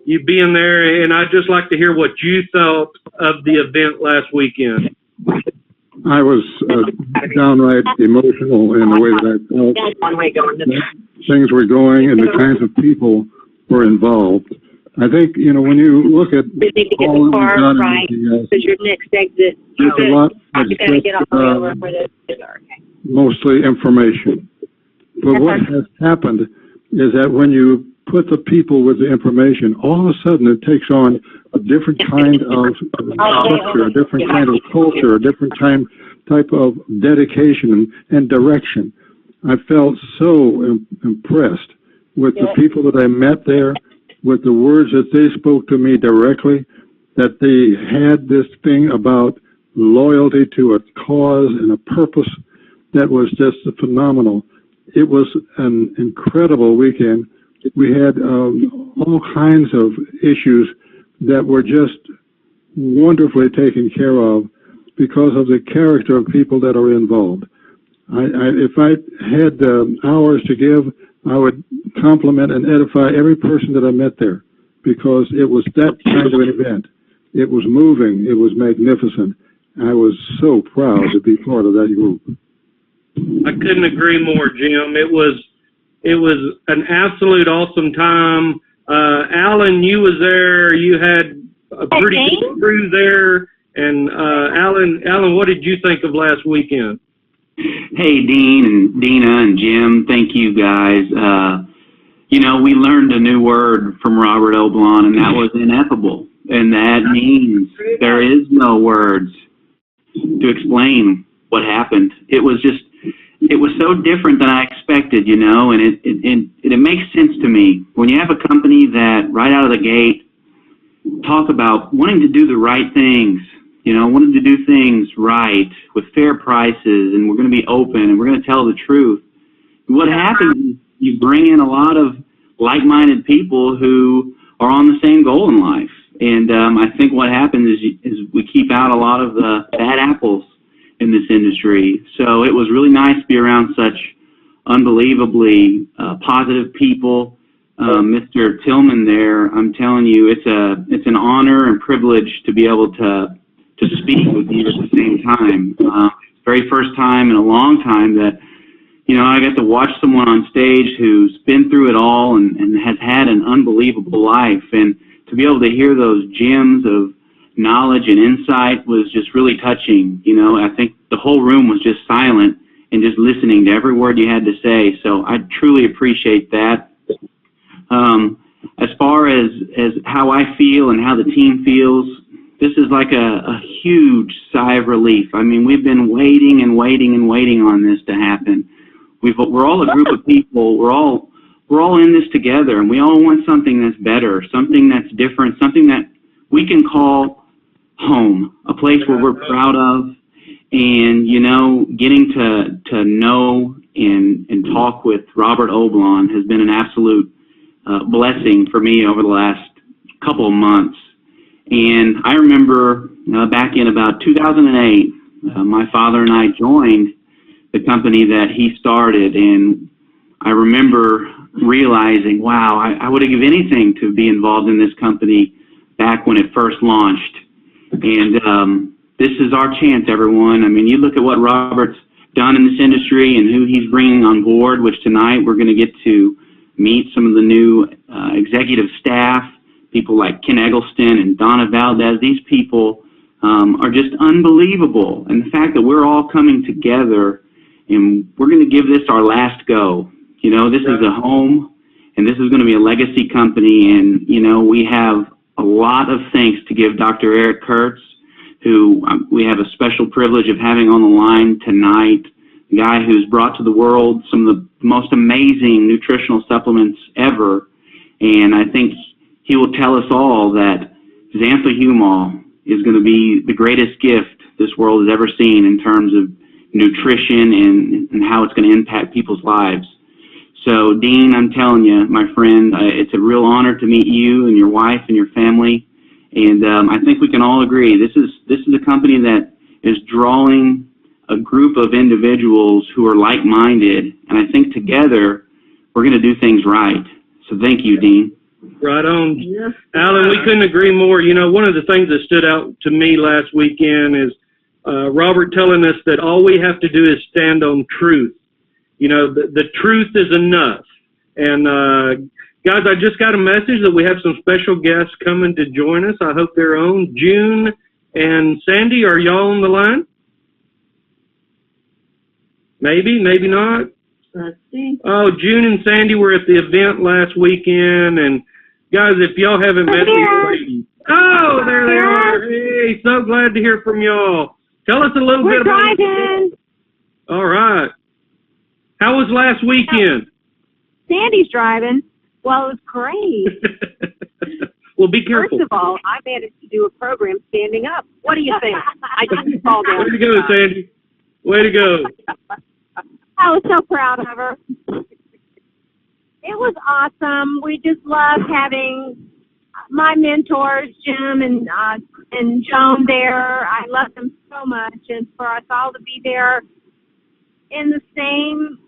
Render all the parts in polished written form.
you being there, and I'd just like to hear what you thought of the event last weekend. I was downright emotional in the way that I felt that things were going and the kinds of people were involved. I think, you know, when you look at all that we've done, right, because your next exit, there's a lot that's mostly information. But what has happened is that when you put the people with the information, all of a sudden it takes on a different kind of structure, a different kind of culture, a different type of dedication and direction. I felt so impressed with the people that I met there, with the words that they spoke to me directly, that they had this thing about loyalty to a cause and a purpose that was just phenomenal. It was an incredible weekend. We had all kinds of issues that were just wonderfully taken care of because of the character of people that are involved. If I had hours to give, I would compliment and edify every person that I met there, because it was that kind of an event. It was moving. It was magnificent. I was so proud to be part of that group. I couldn't agree more, Jim. It was an absolute awesome time. Alan, you was there. You had a pretty good crew there. And Alan, what did you think of last weekend? Hey, Dean and Dina and Jim, thank you guys. You know, we learned a new word from Robert Oblon, and that was ineffable. And that means there is no words to explain what happened. It was so different than I expected, you know, and it makes sense to me. When you have a company that right out of the gate talk about wanting to do the right things, you know, wanting to do things right with fair prices, and we're going to be open and we're going to tell the truth. What happens is you bring in a lot of like-minded people who are on the same goal in life. And I think what happens is we keep out a lot of the bad apples in this industry. So it was really nice to be around such unbelievably positive people. Mr. Tillman there, I'm telling you, it's an honor and privilege to be able to speak with you at the same time. Very first time in a long time that, you know, I got to watch someone on stage who's been through it all and has had an unbelievable life. And to be able to hear those gems of knowledge and insight was just really touching. You know, I think the whole room was just silent and just listening to every word you had to say. So I truly appreciate that. As far as how I feel and how the team feels, this is like a huge sigh of relief. I mean, we've been waiting and waiting and waiting on this to happen. We're all a group of people. We're all in this together, and we all want something that's better, something that's different, something that we can call home, a place where we're proud of. And, you know, getting to know and talk with Robert Oblon has been an absolute blessing for me over the last couple of months. And I remember back in about 2008, my father and I joined the company that he started, and I remember realizing, wow, I would have given anything to be involved in this company back when it first launched. And this is our chance, everyone. I mean, you look at what Robert's done in this industry and who he's bringing on board, which tonight we're going to get to meet some of the new executive staff, people like Ken Eggleston and Donna Valdez. These people are just unbelievable. And the fact that we're all coming together and we're going to give this our last go. You know, this is a home, and this is going to be a legacy company. And, you know, we have a lot of thanks to give Dr. Eric Kuhrts, who we have a special privilege of having on the line tonight, a guy who's brought to the world some of the most amazing nutritional supplements ever. And I think he will tell us all that Xanthahumol is going to be the greatest gift this world has ever seen in terms of nutrition and how it's going to impact people's lives. So, Dean, I'm telling you, my friend, it's a real honor to meet you and your wife and your family. And I think we can all agree this is a company that is drawing a group of individuals who are like-minded. And I think together we're going to do things right. So thank you, Dean. Right on. Yes. Alan, we couldn't agree more. You know, one of the things that stood out to me last weekend is Robert telling us that all we have to do is stand on truth. You know, the truth is enough. And guys, I just got a message that we have some special guests coming to join us. I hope they're on. June and Sandy, are y'all on the line? Maybe, maybe not. Let's see. Oh, June and Sandy were at the event last weekend, and guys, if y'all haven't met these ladies, oh, there they are. Hey, so glad to hear from y'all. Tell us a little bit about driving. All right. How was last weekend? Sandy's driving. Well, it was great. Well, be careful. First of all, I managed to do a program standing up. What do you think? I didn't fall down. Way to go, Sandy. Way to go. I was so proud of her. It was awesome. We just loved having my mentors, Jim and Joan, there. I love them so much, and for us all to be there in the same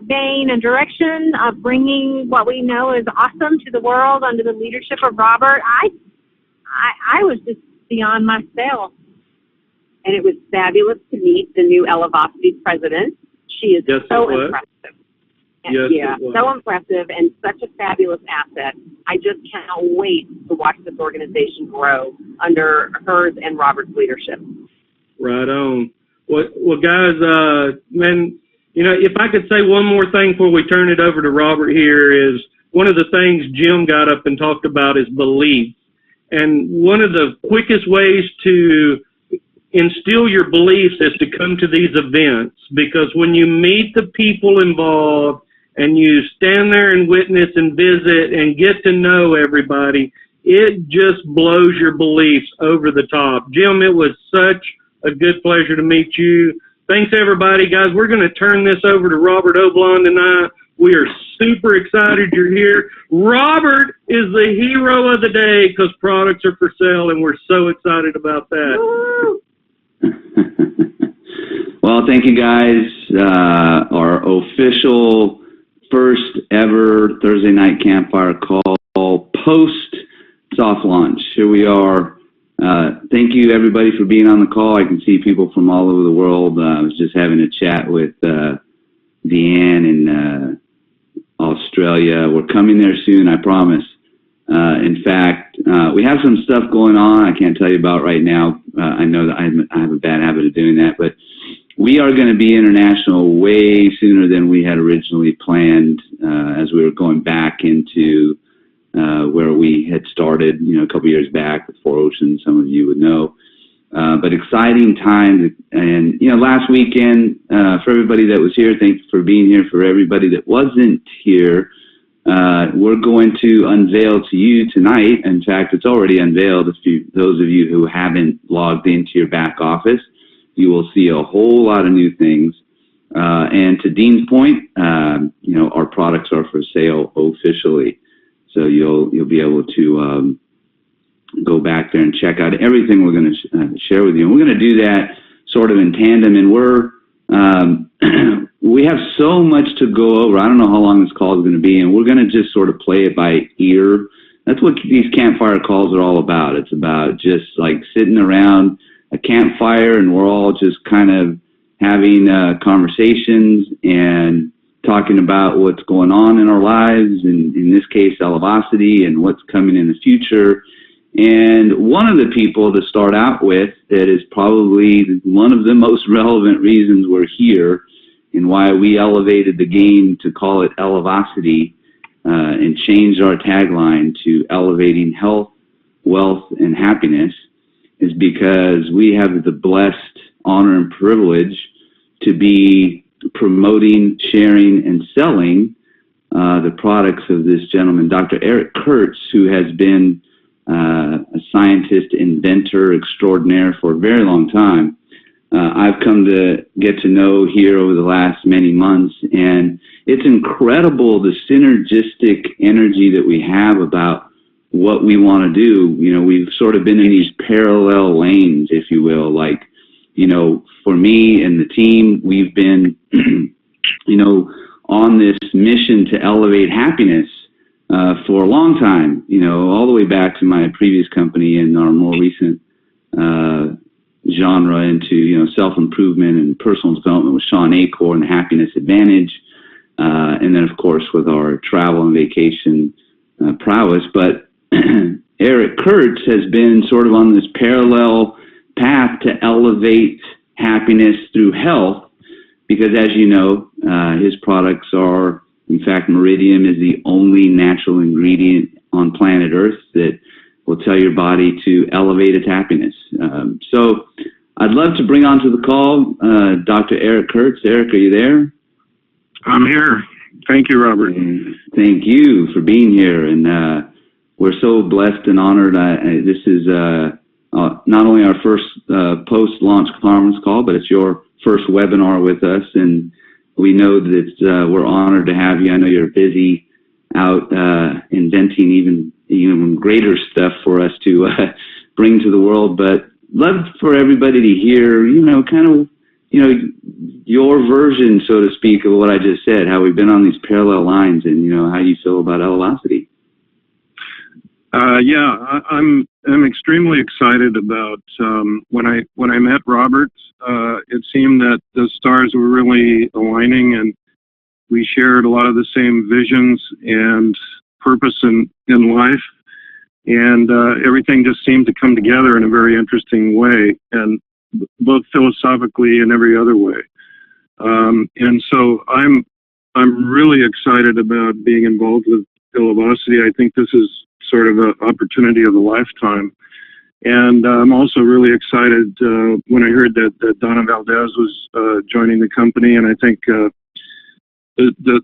vein and direction of bringing what we know is awesome to the world under the leadership of Robert, I was just beyond myself. And it was fabulous to meet the new Elevacity president. She is Yes, so it was. impressive. Yes, Yeah, it was. so impressive and such a fabulous asset. I just cannot wait to watch this organization grow under hers and Robert's leadership. Right on. Well, guys, man, you know, if I could say one more thing before we turn it over to Robert here is one of the things Jim got up and talked about is belief. And one of the quickest ways to instill your beliefs is to come to these events, because when you meet the people involved and you stand there and witness and visit and get to know everybody, it just blows your beliefs over the top. Jim, it was such a good pleasure to meet you. Thanks, everybody. Guys, we're going to turn this over to Robert Oblon tonight. We are super excited you're here. Robert is the hero of the day because products are for sale, and we're so excited about that. Woo! Well, thank you guys. Our official first ever Thursday night campfire call post soft launch. Here we are. Thank you everybody for being on the call. I can see people from all over the world. I was just having a chat with Deanne in Australia. We're coming there soon, I promise. In fact, we have some stuff going on I can't tell you about right now. I know that I have a bad habit of doing that, but we are going to be international way sooner than we had originally planned as we were going back into where we had started, you know, a couple years back with Four Oceans, some of you would know. But exciting times. And, you know, last weekend, for everybody that was here, thanks for being here. For everybody that wasn't here, we're going to unveil to you tonight. In fact, it's already unveiled. Those of you who haven't logged into your back office, you will see a whole lot of new things. And to Dean's point, you know, our products are for sale officially. So you'll be able to go back there and check out everything we're going to share with you. And we're going to do that sort of in tandem. And we have so much to go over. I don't know how long this call is going to be, and we're going to just sort of play it by ear. That's what these campfire calls are all about. It's about just like sitting around a campfire, and we're all just kind of having conversations and talking about what's going on in our lives, and in this case, Elevacity, and what's coming in the future. And one of the people to start out with that is probably one of the most relevant reasons we're here and why we elevated the game to call it Elevacity and changed our tagline to Elevating Health, Wealth, and Happiness is because we have the blessed honor and privilege to be promoting, sharing, and selling the products of this gentleman, Dr. Eric Kuhrts, who has been a scientist, inventor extraordinaire for a very long time. I've come to get to know here over the last many months, and it's incredible the synergistic energy that we have about what we want to do. You know, we've sort of been in these parallel lanes, if you will. Like, you know, for me and the team, we've been, you know, on this mission to elevate happiness for a long time, all the way back to my previous company and our more recent genre into, self-improvement and personal development with Sean Acor and the Happiness Advantage. And then, of course, with our travel and vacation prowess. But Eric Kuhrts has been sort of on this parallel path to elevate happiness through health, because as you know, his products are, in fact, Meridium is the only natural ingredient on planet Earth that will tell your body to elevate its happiness. So I'd love to bring onto the call Dr. Eric Kuhrts. Eric, are you there? I'm here. Thank you, Robert. Thank you for being here. And we're so blessed and honored. This is not only our first post-launch conference call, but it's your first webinar with us. And we know that we're honored to have you. I know you're busy out inventing even greater stuff for us to bring to the world. But love for everybody to hear, your version, so to speak, of what I just said, how we've been on these parallel lines, and, how you feel about Elevacity. I'm extremely excited about when I met Robert. It seemed that the stars were really aligning, and we shared a lot of the same visions and purpose in life, and everything just seemed to come together in a very interesting way, and both philosophically and every other way. And so I'm really excited about being involved with Elevacity. I think this is sort of an opportunity of a lifetime. And I'm also really excited when I heard that Donna Valdez was joining the company. And I think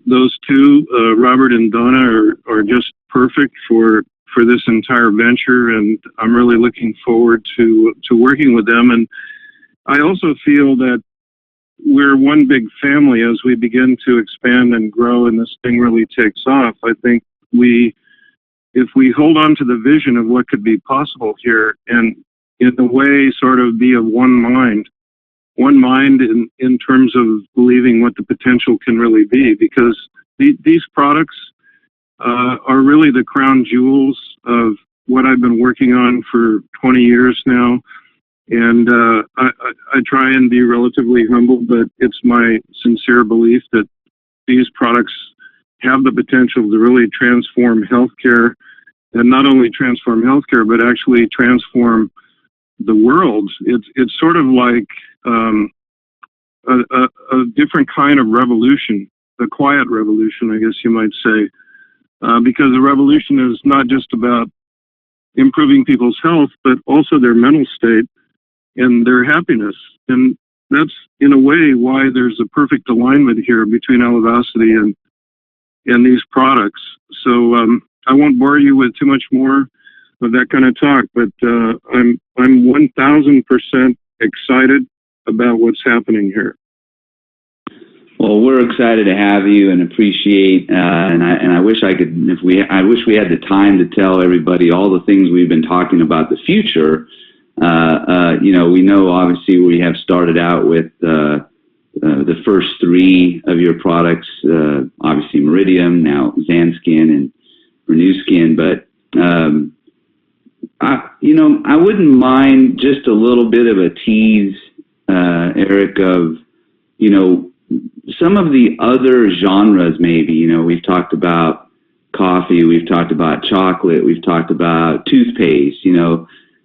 those two, Robert and Donna, are just perfect for this entire venture. And I'm really looking forward to working with them. And I also feel that we're one big family as we begin to expand and grow and this thing really takes off. I think if we hold on to the vision of what could be possible here and in a way sort of be of one mind in terms of believing what the potential can really be, because these products are really the crown jewels of what I've been working on for 20 years now. And I try and be relatively humble, but it's my sincere belief that these products have the potential to really transform healthcare, and not only transform healthcare, but actually transform the world. It's sort of like a different kind of revolution, a quiet revolution, I guess you might say, because the revolution is not just about improving people's health, but also their mental state and their happiness. And that's, in a way, why there's a perfect alignment here between Elevacity and these products. So I won't bore you with too much more of that kind of talk, but I'm 1,000% excited about what's happening here. Well, we're excited to have you and appreciate, and I wish I could, I wish we had the time to tell everybody all the things we've been talking about the future. We know obviously we have started out with the first three of your products, obviously Meridium, now Zanskin and Renew Skin, but I wouldn't mind just a little bit of a tease, Eric, of some of the other genres. Maybe we've talked about coffee, we've talked about chocolate, we've talked about toothpaste.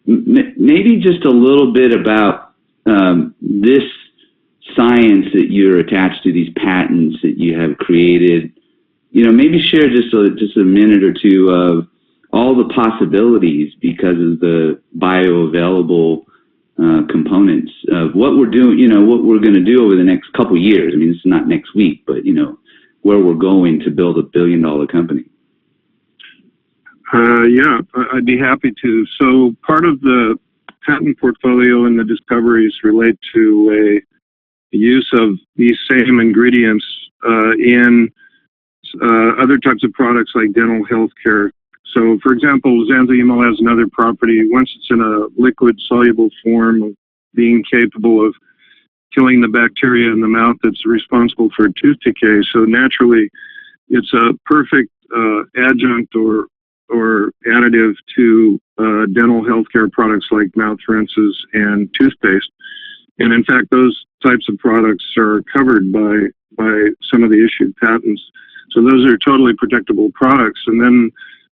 Maybe just a little bit about this science that you're attached to, these patents that you have created. Maybe share just a minute or two of all the possibilities because of the bioavailable components of what we're doing, what we're going to do over the next couple of years. I mean, it's not next week, but where we're going to build $1 billion company. Yeah, I'd be happy to. So part of the patent portfolio and the discoveries relate to a use of these same ingredients in other types of products like dental health care. So, for example, Zanzaemol has another property. Once it's in a liquid soluble form of being capable of killing the bacteria in the mouth that's responsible for tooth decay. So naturally, it's a perfect adjunct or additive to dental healthcare products like mouth rinses and toothpaste. And in fact, those types of products are covered by some of the issued patents. So those are totally protectable products. And then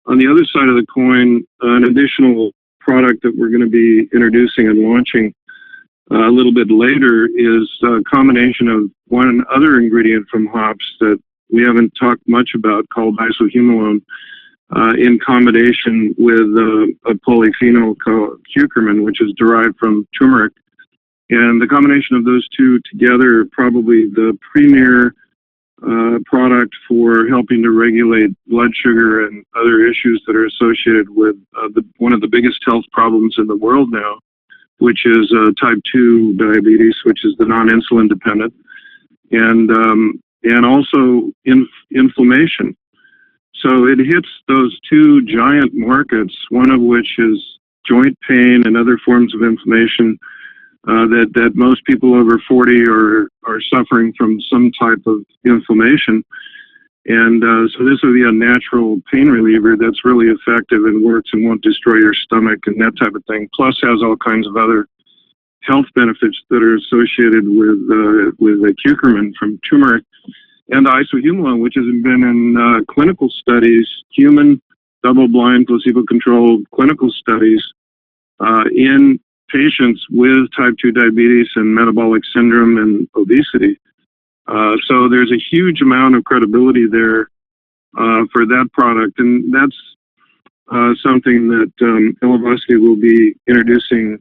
on the other side of the coin, an additional product that we're going to be introducing and launching a little bit later is a combination of one other ingredient from hops that we haven't talked much about, called isohumolone, in combination with a polyphenol called curcumin, which is derived from turmeric. And the combination of those two together are probably the premier product for helping to regulate blood sugar and other issues that are associated with one of the biggest health problems in the world now, which is type 2 diabetes, which is the non-insulin dependent, and also inflammation. So it hits those two giant markets, one of which is joint pain and other forms of inflammation that most people over 40 are suffering from some type of inflammation. And so this would be a natural pain reliever that's really effective and works and won't destroy your stomach and that type of thing, plus has all kinds of other health benefits that are associated with the curcumin from turmeric. And isohumolone, which has been in clinical studies, human double-blind placebo-controlled clinical studies in patients with type 2 diabetes and metabolic syndrome and obesity. So there's a huge amount of credibility there for that product, and that's something that Elevacity will be introducing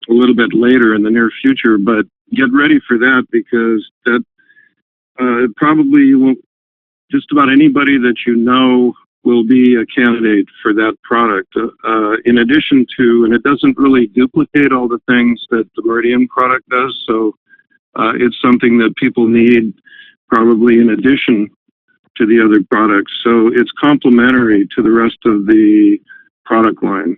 a little bit later in the near future. But get ready for that, because that probably won't, just about anybody that you know will be a candidate for that product. In addition to, and it doesn't really duplicate all the things that the Meridian product does, so it's something that people need probably in addition to the other products. So it's complementary to the rest of the product line.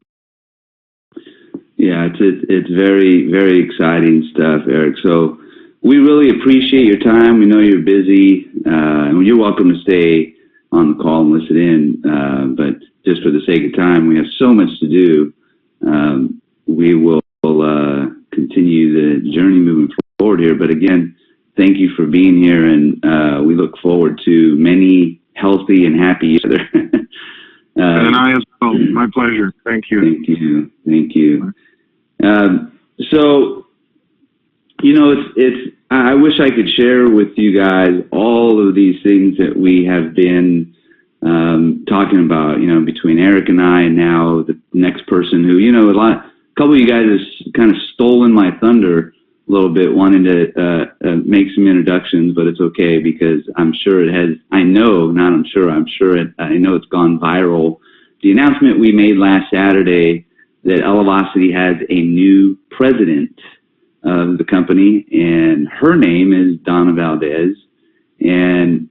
Yeah, it's very, very exciting stuff, Eric. So we really appreciate your time. We know you're busy, and you're welcome to stay on the call and listen in. But just for the sake of time, we have so much to do. We will continue the journey moving forward here. But again, thank you for being here, and we look forward to many healthy and happy years. And I as well. My pleasure. Thank you. Thank you. Thank you. So, you know, I wish I could share with you guys all of these things that we have been talking about, you know, between Eric and I, and now the next person who, you know, a couple of you guys has kind of stolen my thunder a little bit, wanting to make some introductions, but it's okay, because I'm sure it has, I know it's gone viral. The announcement we made last Saturday that Elevacity has a new president of the company, and her name is Donna Valdez. And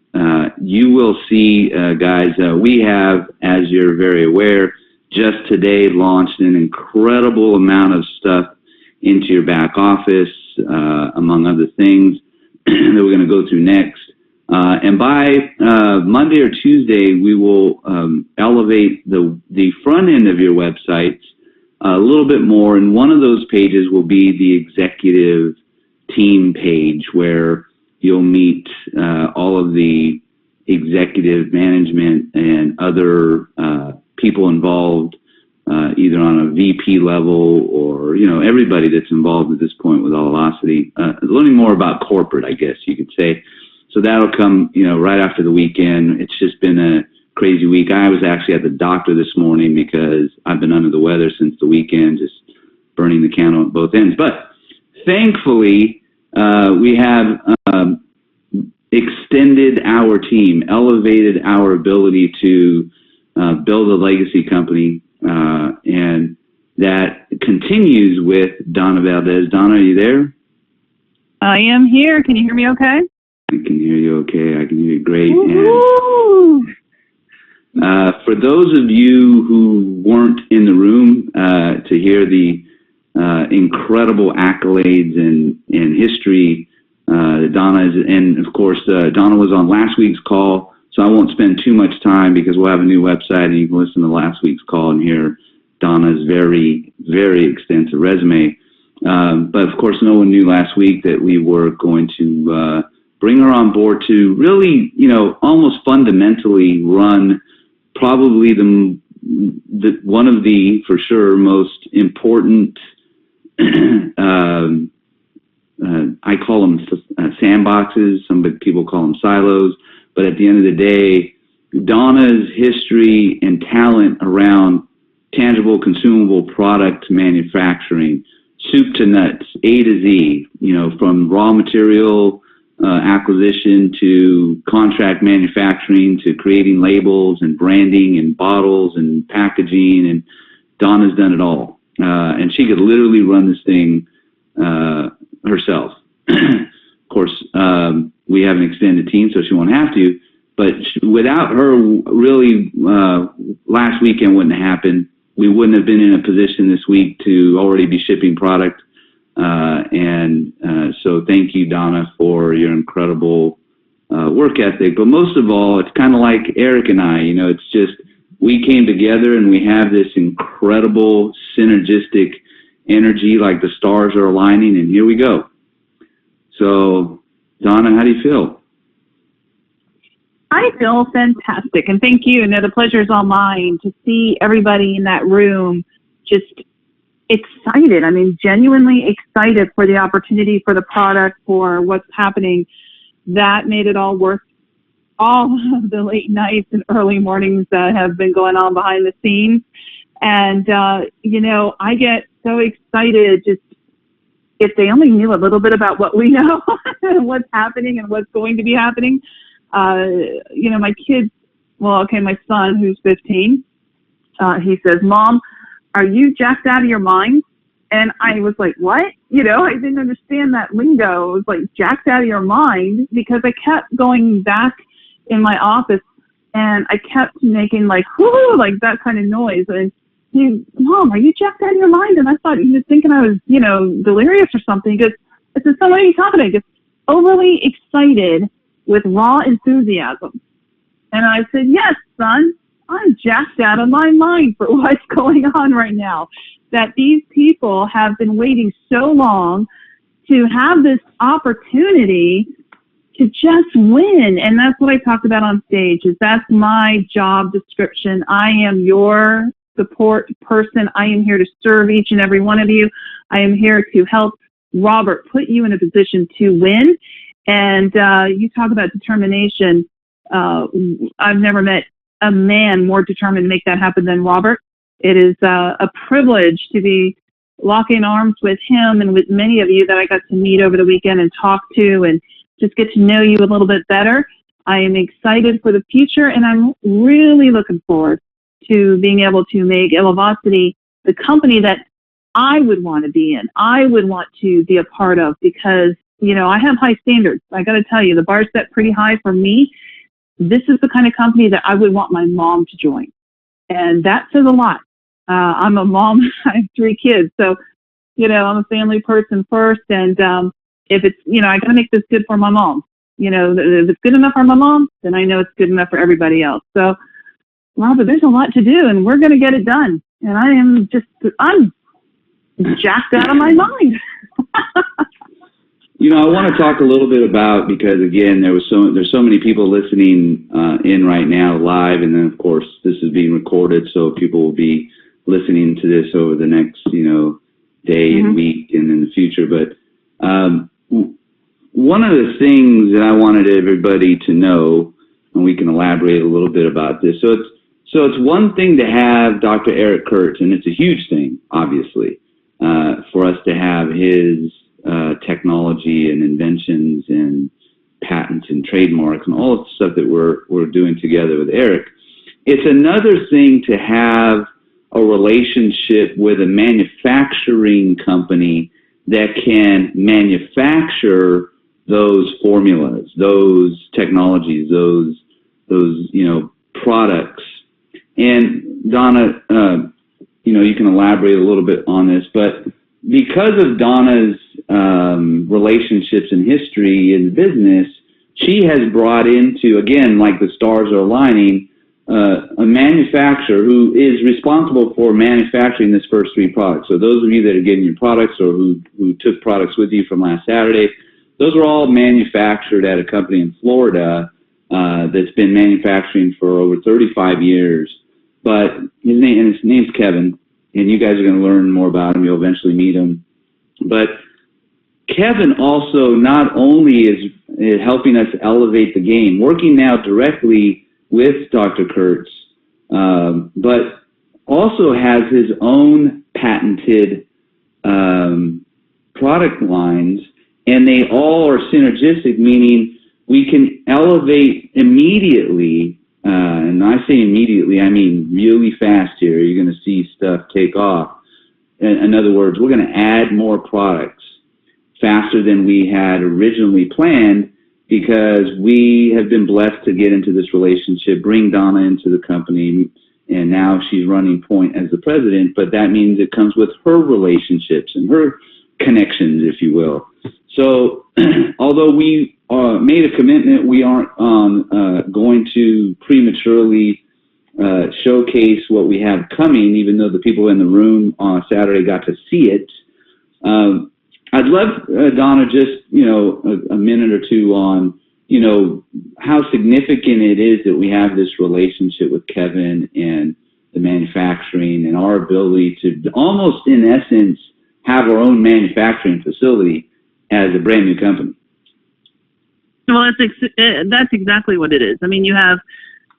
you will see, guys, we have, as you're very aware, just today launched an incredible amount of stuff into your back office, among other things that we're going to go through next. And by Monday or Tuesday, we will elevate the front end of your websites a little bit more, and one of those pages will be the executive team page, where you'll meet all of the executive management and other people involved, either on a VP level or, you know, everybody that's involved at this point with Elevacity, learning more about corporate, I guess you could say. So that'll come, you know, right after the weekend. It's just been a crazy week. I was actually at the doctor this morning because I've been under the weather since the weekend, just burning the candle at both ends. But thankfully, we have extended our team, elevated our ability to build a legacy company, and that continues with Donna Valdez. Donna, are you there? I am here. Can you hear me okay? I can hear you okay. I can hear you great. Woo-hoo! And for those of you who weren't in the room to hear the incredible accolades and history that Donna is, and of course Donna was on last week's call So I won't spend too much time because we'll have a new website and you can listen to last week's call and hear Donna's very, very extensive resume. But of course, no one knew last week that we were going to bring her on board to really, almost fundamentally run probably the one of the, for sure, most important, I call them sandboxes. Some people call them silos. But at the end of the day, Donna's history and talent around tangible, consumable product manufacturing, soup to nuts, A to Z, from raw material acquisition to contract manufacturing to creating labels and branding and bottles and packaging, and Donna's done it all. And she could literally run this thing herself. Of course, we have an extended team, so she won't have to. But without her, really, last weekend wouldn't have happened. We wouldn't have been in a position this week to already be shipping product. So thank you, Donna, for your incredible work ethic. But most of all, it's kind of like Eric and I. It's just we came together and we have this incredible synergistic energy, like the stars are aligning, and here we go. So, Donna, how do you feel? I feel fantastic, and thank you. The pleasure is all mine to see everybody in that room just excited. I mean, genuinely excited for the opportunity, for the product, for what's happening. That made it all worth all of the late nights and early mornings that have been going on behind the scenes. And, I get so excited just if they only knew a little bit about what we know and what's happening and what's going to be happening. My kids, my son, who's 15, he says, "Mom, are you jacked out of your mind?" And I was like, what? I didn't understand that lingo. It was like, jacked out of your mind, because I kept going back in my office and I kept making like, whoo, like that kind of noise. And he, "Mom, are you jacked out of your mind?" And I thought he was thinking I was, delirious or something. He goes, I said, "So what are you talking about?" He goes, "Overly excited with raw enthusiasm." And I said, "Yes, son, I'm jacked out of my mind for what's going on right now. That these people have been waiting so long to have this opportunity to just win." And that's what I talked about on stage, is that's my job description. I am your support person. I am here to serve each and every one of you. I am here to help Robert put you in a position to win. And you talk about determination. I've never met a man more determined to make that happen than Robert. It is a privilege to be locking arms with him and with many of you that I got to meet over the weekend and talk to and just get to know you a little bit better. I am excited for the future, and I'm really looking forward to being able to make Elevacity the company that I would want to be in, I would want to be a part of, because, I have high standards. I got to tell you, the bar's set pretty high for me. This is the kind of company that I would want my mom to join. And that says a lot. I'm a mom. I have 3 kids. So, I'm a family person first. And if it's, I got to make this good for my mom. If it's good enough for my mom, then I know it's good enough for everybody else. So, Robert, there's a lot to do, and we're going to get it done. And I'm jacked out of my mind. I want to talk a little bit about, because again, there's so many people listening in right now live, and then of course this is being recorded, so people will be listening to this over the next day and week and in the future. But one of the things that I wanted everybody to know, and we can elaborate a little bit about this. So it's one thing to have Dr. Eric Kuhrts, and it's a huge thing, obviously, for us to have his technology and inventions and patents and trademarks and all of the stuff that we're doing together with Eric. It's another thing to have a relationship with a manufacturing company that can manufacture those formulas, those technologies, those products. And Donna, you can elaborate a little bit on this, but because of Donna's relationships and history in business, she has brought into, again, like the stars are aligning, a manufacturer who is responsible for manufacturing this first 3 products. So those of you that are getting your products or who took products with you from last Saturday, those are all manufactured at a company in Florida that's been manufacturing for over 35 years. But his name's Kevin, and you guys are going to learn more about him. You'll eventually meet him. But Kevin also not only is helping us elevate the game, working now directly with Dr. Kuhrts, but also has his own patented product lines, and they all are synergistic, meaning we can elevate immediately, and I say immediately, I mean really fast here. You're going to see stuff take off. In other words, we're going to add more products faster than we had originally planned, because we have been blessed to get into this relationship, bring Donna into the company, and now she's running point as the president, but that means it comes with her relationships and her connections, if you will. So although we made a commitment, we aren't going to prematurely showcase what we have coming, even though the people in the room on Saturday got to see it. I'd love, Donna, just, a minute or two on, how significant it is that we have this relationship with Kevin and the manufacturing and our ability to almost, in essence, have our own manufacturing facility as a brand new company. Well, that's exactly what it is. I mean, you have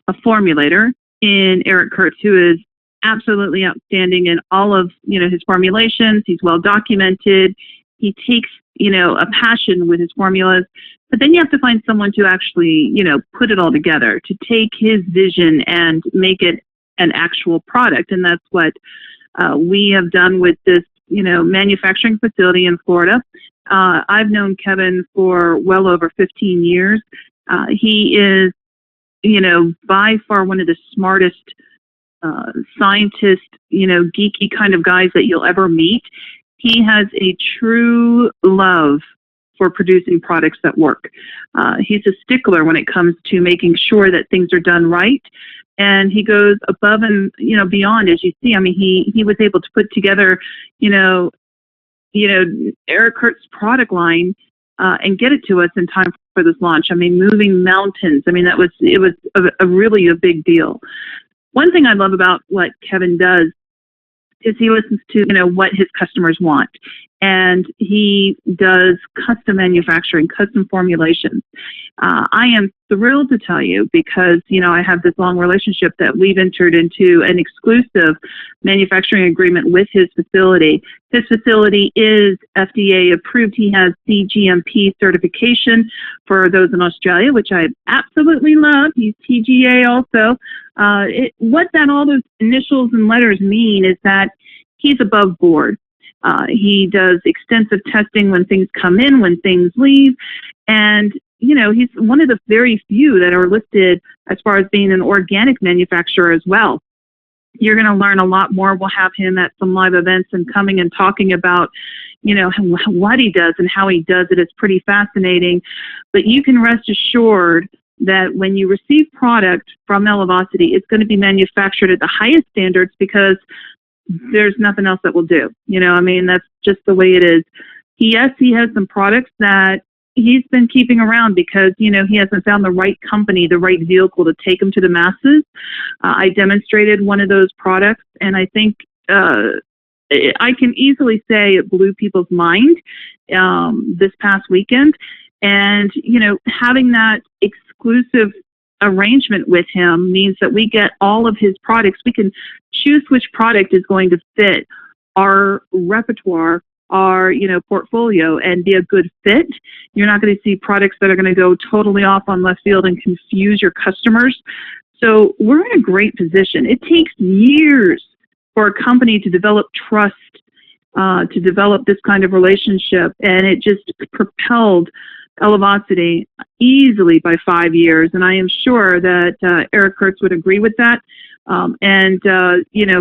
a formulator in Eric Kuhrts who is absolutely outstanding in all of, his formulations. He's well documented. He takes, a passion with his formulas, but then you have to find someone to actually, put it all together, to take his vision and make it an actual product. And that's what we have done with this, manufacturing facility in Florida. I've known Kevin for well over 15 years. He is, by far one of the smartest scientist, geeky kind of guys that you'll ever meet. He has a true love for producing products that work. He's a stickler when it comes to making sure that things are done right. And he goes above and, beyond, as you see. I mean, he was able to put together, Eric Kuhrts' product line and get it to us in time for this launch. I mean, moving mountains. I mean, it was really a big deal. One thing I love about what Kevin does is he listens to, what his customers want. And he does custom manufacturing, custom formulations. I am thrilled to tell you, because, I have this long relationship, that we've entered into an exclusive manufacturing agreement with his facility. His facility is FDA approved. He has CGMP certification for those in Australia, which I absolutely love. He's TGA also. What all those initials and letters mean is that he's above board. He does extensive testing when things come in, when things leave. And, he's one of the very few that are listed as far as being an organic manufacturer as well. You're going to learn a lot more. We'll have him at some live events and coming and talking about, what he does and how he does it. It's pretty fascinating. But you can rest assured that when you receive product from Elevacity, it's going to be manufactured at the highest standards, because there's nothing else that will do. That's just the way it is. Yes, he has some products that he's been keeping around because, he hasn't found the right company, the right vehicle to take them to the masses. I demonstrated one of those products, and I think I can easily say it blew people's mind this past weekend. And, having that exclusive arrangement with him means that we get all of his products. We can choose which product is going to fit our repertoire, our, portfolio, and be a good fit. You're not going to see products that are going to go totally off on left field and confuse your customers. So we're in a great position. It takes years for a company to develop trust, to develop this kind of relationship, and it just propelled Elevacity easily by 5 years. And I am sure that Eric Kuhrts would agree with that.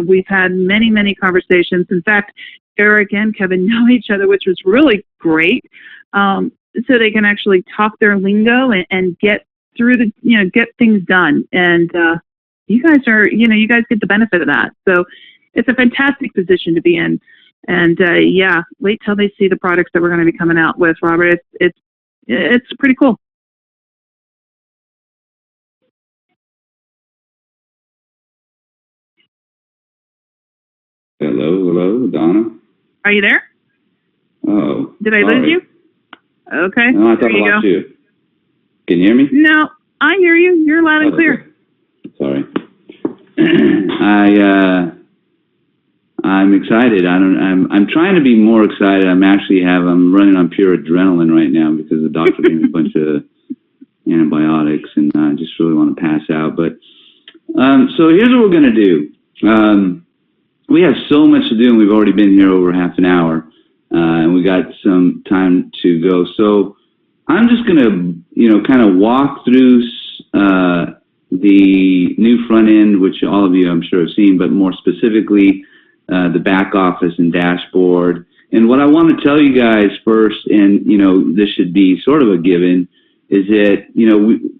We've had many, many conversations. In fact, Eric and Kevin know each other, which was really great. so they can actually talk their lingo and get through get things done. And you guys you guys get the benefit of that. So it's a fantastic position to be in. And wait till they see the products that we're going to be coming out with, Robert. It's pretty cool. Hello, Donna. Are you there? Oh. Did I lose you? Okay. No, I thought I lost you. Can you hear me? No, I hear you. You're loud and clear. Okay. Sorry. I'm excited. I'm trying to be more excited. I'm running on pure adrenaline right now because the doctor gave me a bunch of antibiotics and I just really want to pass out. But so here's what we're going to do. We have so much to do and we've already been here over half an hour and we got some time to go. So I'm just going to, kind of walk through the new front end, which all of you I'm sure have seen, but more specifically, the back office and dashboard. And what I want to tell you guys first, and, this should be sort of a given, is that,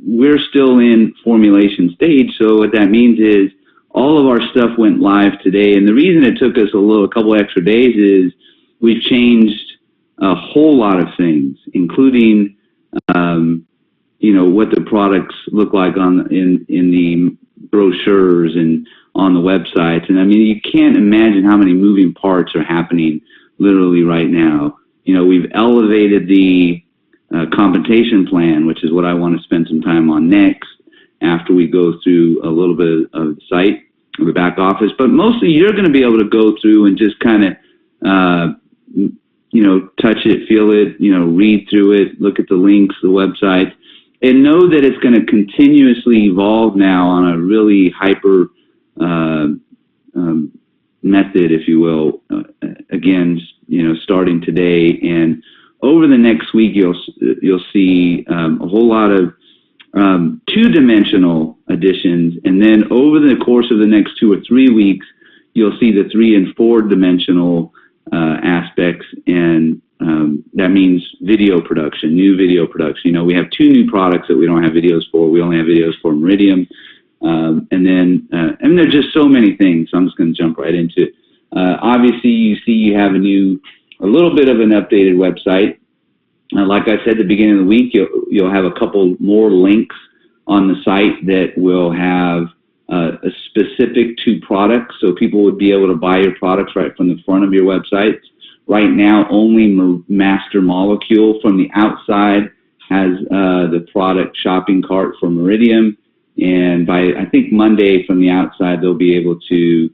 we're still in formulation stage. So what that means is all of our stuff went live today. And the reason it took us a couple extra days is we've changed a whole lot of things, including, what the products look like in the brochures and on the websites. And I mean, you can't imagine how many moving parts are happening literally right now. We've elevated the compensation plan, which is what I want to spend some time on next after we go through a little bit of the site, of the back office. But mostly you're going to be able to go through and just kind of, touch it, feel it, read through it, look at the links, the website, and know that it's going to continuously evolve now on a really hyper method, if you will, again, starting today. And over the next week, you'll see a whole lot of two-dimensional additions. And then over the course of the next 2 or 3 weeks, you'll see the 3- and 4-dimensional aspects. And that means video production, new video production. We have 2 new products that we don't have videos for. We only have videos for Meridium. And there's just so many things. So I'm just going to jump right into it. Obviously, you have a little bit of an updated website. Like I said at the beginning of the week, you'll have a couple more links on the site that will have a specific to products, so people would be able to buy your products right from the front of your website. Right now, only Master Molecule from the outside has the product shopping cart for Meridium. And by, I think, Monday from the outside, they'll be able to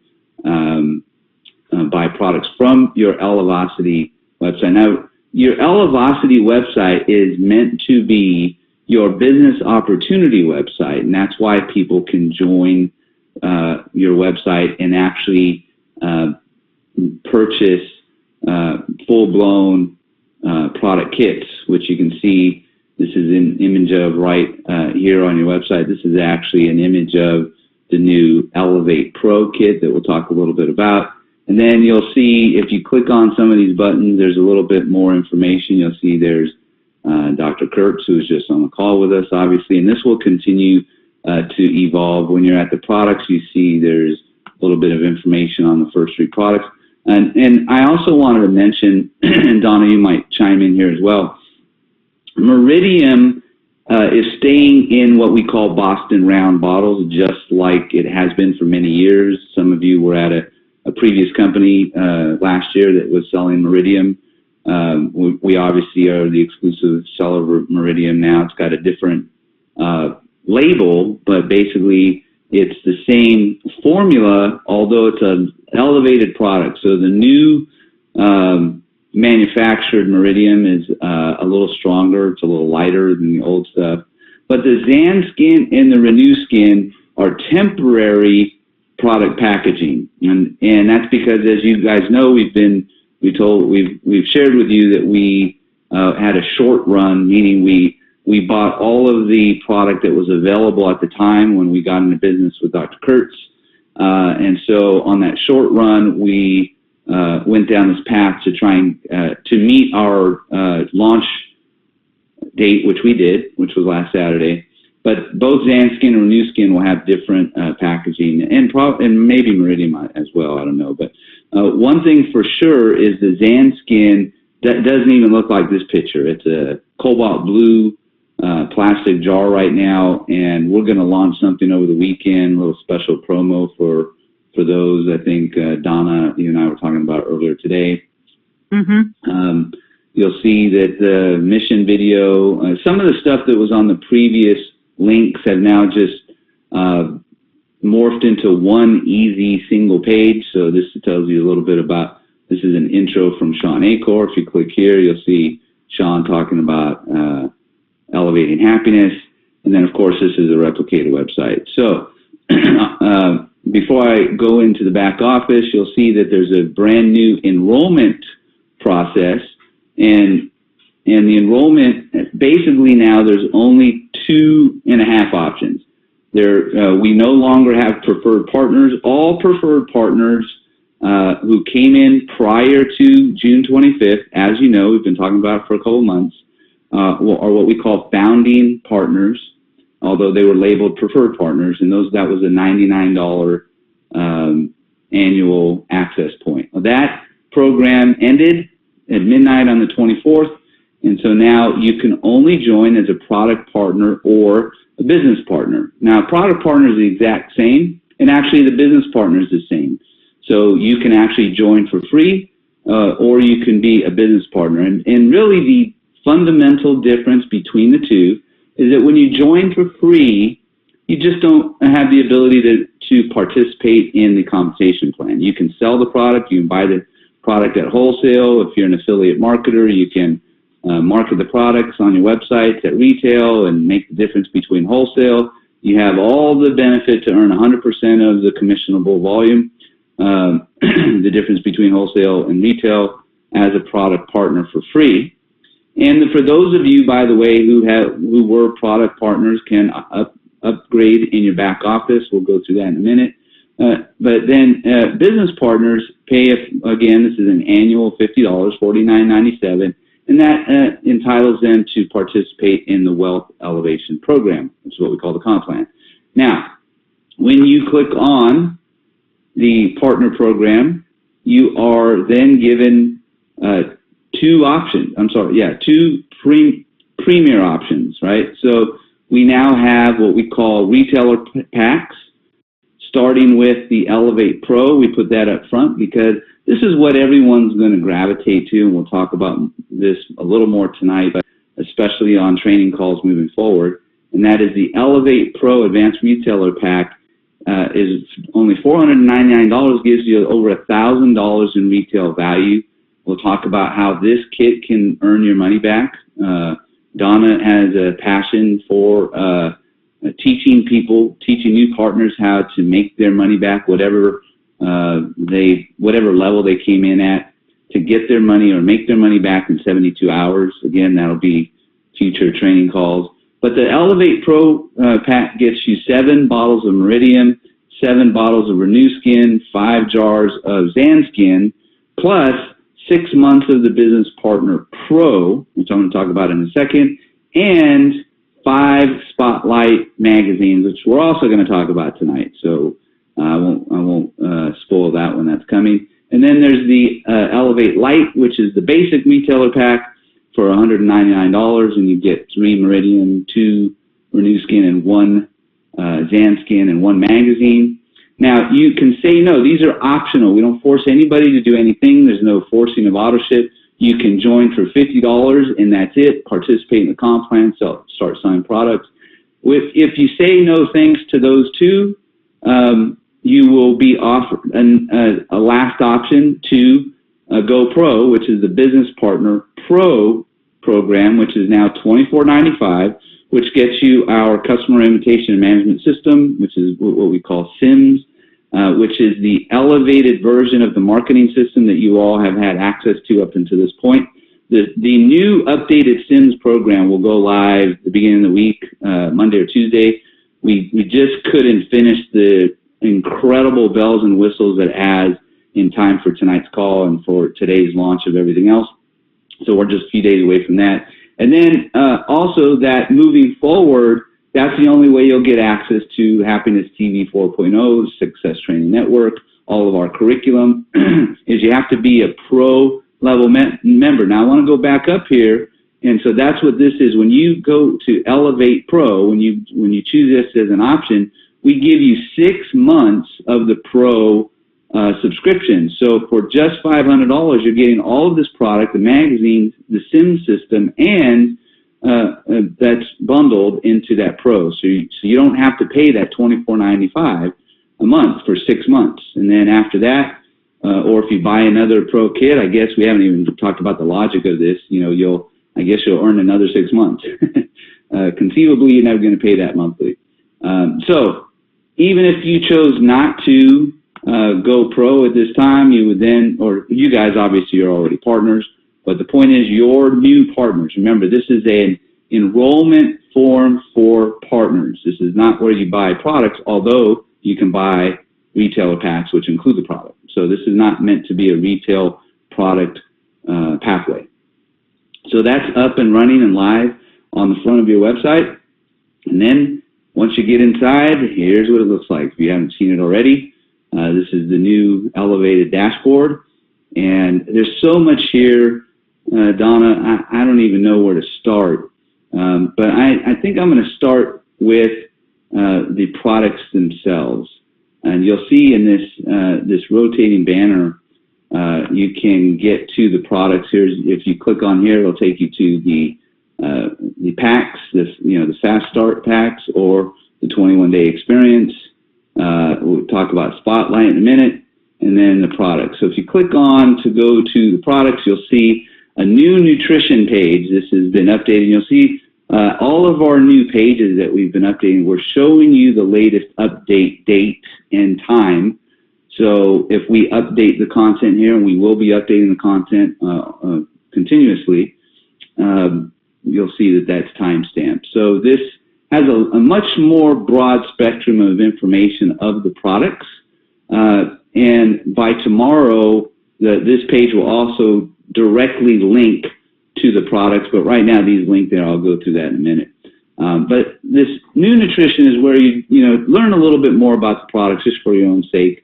buy products from your Elevacity website. Now, your Elevacity website is meant to be your business opportunity website, and that's why people can join your website and actually purchase full-blown product kits, which you can see. This is an image of right here on your website. This is actually an image of the new Elevate Pro kit that we'll talk a little bit about. And then you'll see, if you click on some of these buttons, there's a little bit more information. You'll see there's Dr. Kuhrts, who's just on the call with us, obviously. And this will continue to evolve. When you're at the products, you see there's a little bit of information on the first 3 products. And I also wanted to mention, and Donna, you might chime in here as well, Meridium is staying in what we call Boston round bottles, just like it has been for many years. Some of you were at a previous company last year that was selling Meridium. We obviously are the exclusive seller of Meridium now. It's got a different label, but basically it's the same formula, although it's an elevated product. So the new manufactured Meridium is a little stronger. It's a little lighter than the old stuff. But the Zan Skin and the Renew Skin are temporary product packaging. And that's because, as you guys know, we've shared with you that we had a short run, meaning we bought all of the product that was available at the time when we got into business with Dr. Kuhrts. And so on that short run, we went down this path to try and to meet our launch date, which we did, which was last Saturday. But both Zanskin and Renew Skin will have different packaging, and maybe Meridian as well. I don't know. But one thing for sure is the Zanskin that doesn't even look like this picture. It's a cobalt blue plastic jar right now, and we're going to launch something over the weekend, a little special promo for those. I think Donna, you and I were talking about earlier today. Mm-hmm. You'll see that the mission video, some of the stuff that was on the previous links have now just morphed into one easy single page. So this tells you a little bit about, this is an intro from Sean Acor. If you click here, you'll see Sean talking about elevating happiness. And then, of course, this is a replicated website. So before I go into the back office, you'll see that there's a brand new enrollment process. And the enrollment, basically now there's only 2.5 options. We no longer have preferred partners. All preferred partners who came in prior to June 25th, as you know, we've been talking about it for a couple of months, are what we call founding partners, although they were labeled preferred partners, and that was a $99 annual access point. Well, that program ended at midnight on the 24th, and so now you can only join as a product partner or a business partner. Now, product partner is the exact same, and actually the business partner is the same. So you can actually join for free, or you can be a business partner. And really the fundamental difference between the two is that when you join for free, you just don't have the ability to participate in the compensation plan. You can sell the product, you can buy the product at wholesale. If you're an affiliate marketer, you can market the products on your websites at retail and make the difference between wholesale. You have all the benefit to earn 100% of the commissionable volume, the difference between wholesale and retail as a product partner for free. And for those of you, by the way, who were product partners can upgrade in your back office. We'll go through that in a minute. But then business partners pay, again, this is an annual $50, $49.97, and that entitles them to participate in the Wealth Elevation Program, which is what we call the comp plan. Now, when you click on the partner program, you are then given two premier options, right? So we now have what we call retailer packs, starting with the Elevate Pro. We put that up front because this is what everyone's going to gravitate to, and we'll talk about this a little more tonight, but especially on training calls moving forward. And that is the Elevate Pro Advanced Retailer Pack. Is only $499, gives you over $1,000 in retail value. We'll talk about how this kit can earn your money back. Donna has a passion for teaching new partners how to make their money back, whatever level they came in at, to get their money or make their money back in 72 hours. Again, that'll be future training calls. But the Elevate Pro pack gets you 7 bottles of Meridian, 7 bottles of Renew Skin, 5 jars of Zanskin, plus 6 months of the Business Partner Pro, which I'm going to talk about in a second, and 5 Spotlight magazines, which we're also going to talk about tonight. So I won't spoil that when that's coming. And then there's the Elevate Light, which is the basic retailer pack for $199, and you get 3 Meridian, 2 Renew Skin, and 1 Zanskin, and 1 magazine. Now, you can say no. These are optional. We don't force anybody to do anything. There's no forcing of auto ship. You can join for $50, and that's it. Participate in the comp plan, start selling products. If you say no thanks to those two, you will be offered a last option to Go Pro, which is the Business Partner Pro program, which is now $24.95, which gets you our Customer Invitation and Management System, which is what we call SIMS, which is the elevated version of the marketing system that you all have had access to up until this point. The new updated SIMS program will go live at the beginning of the week, Monday or Tuesday. We just couldn't finish the incredible bells and whistles that it has in time for tonight's call and for today's launch of everything else. So we're just a few days away from that. And then also that moving forward, that's the only way you'll get access to Happiness TV 4.0, Success Training Network, all of our curriculum, is you have to be a pro level member. Now I want to go back up here, and so that's what this is. When you go to Elevate Pro, when you choose this as an option, we give you 6 months of the Pro subscription. So for just $500, you're getting all of this product, the magazines, the sim system, and that's bundled into that Pro. So you don't have to pay that $24.95 a month for 6 months. And then after that, or if you buy another Pro kit, I guess we haven't even talked about the logic of this, you'll earn another 6 months. Conceivably, you're never going to pay that monthly. So even if you chose not to go Pro at this time, you would then, or you guys obviously are already partners, but the point is you're new partners. Remember, this is an enrollment form for partners. This is not where you buy products, although you can buy retailer packs, which include the product. So this is not meant to be a retail product pathway. So that's up and running and live on the front of your website. And then once you get inside, here's what it looks like. If you haven't seen it already, this is the new elevated dashboard. And there's so much here, Donna, I don't even know where to start. But I think I'm going to start with the products themselves. And you'll see in this rotating banner, you can get to the products. If you click on here, it'll take you to the packs, the fast start packs, or the 21-day experience. We'll talk about Spotlight in a minute, and then the products. So if you click on to go to the products, you'll see a new nutrition page. This has been updated. You'll see all of our new pages that we've been updating. We're showing you the latest update date and time. So if we update the content here, and we will be updating the content continuously, you'll see that that's timestamped. So this has a much more broad spectrum of information of the products. And by tomorrow, this page will also directly link to the products. But right now, these link there. I'll go through that in a minute. But this new nutrition is where you learn a little bit more about the products just for your own sake,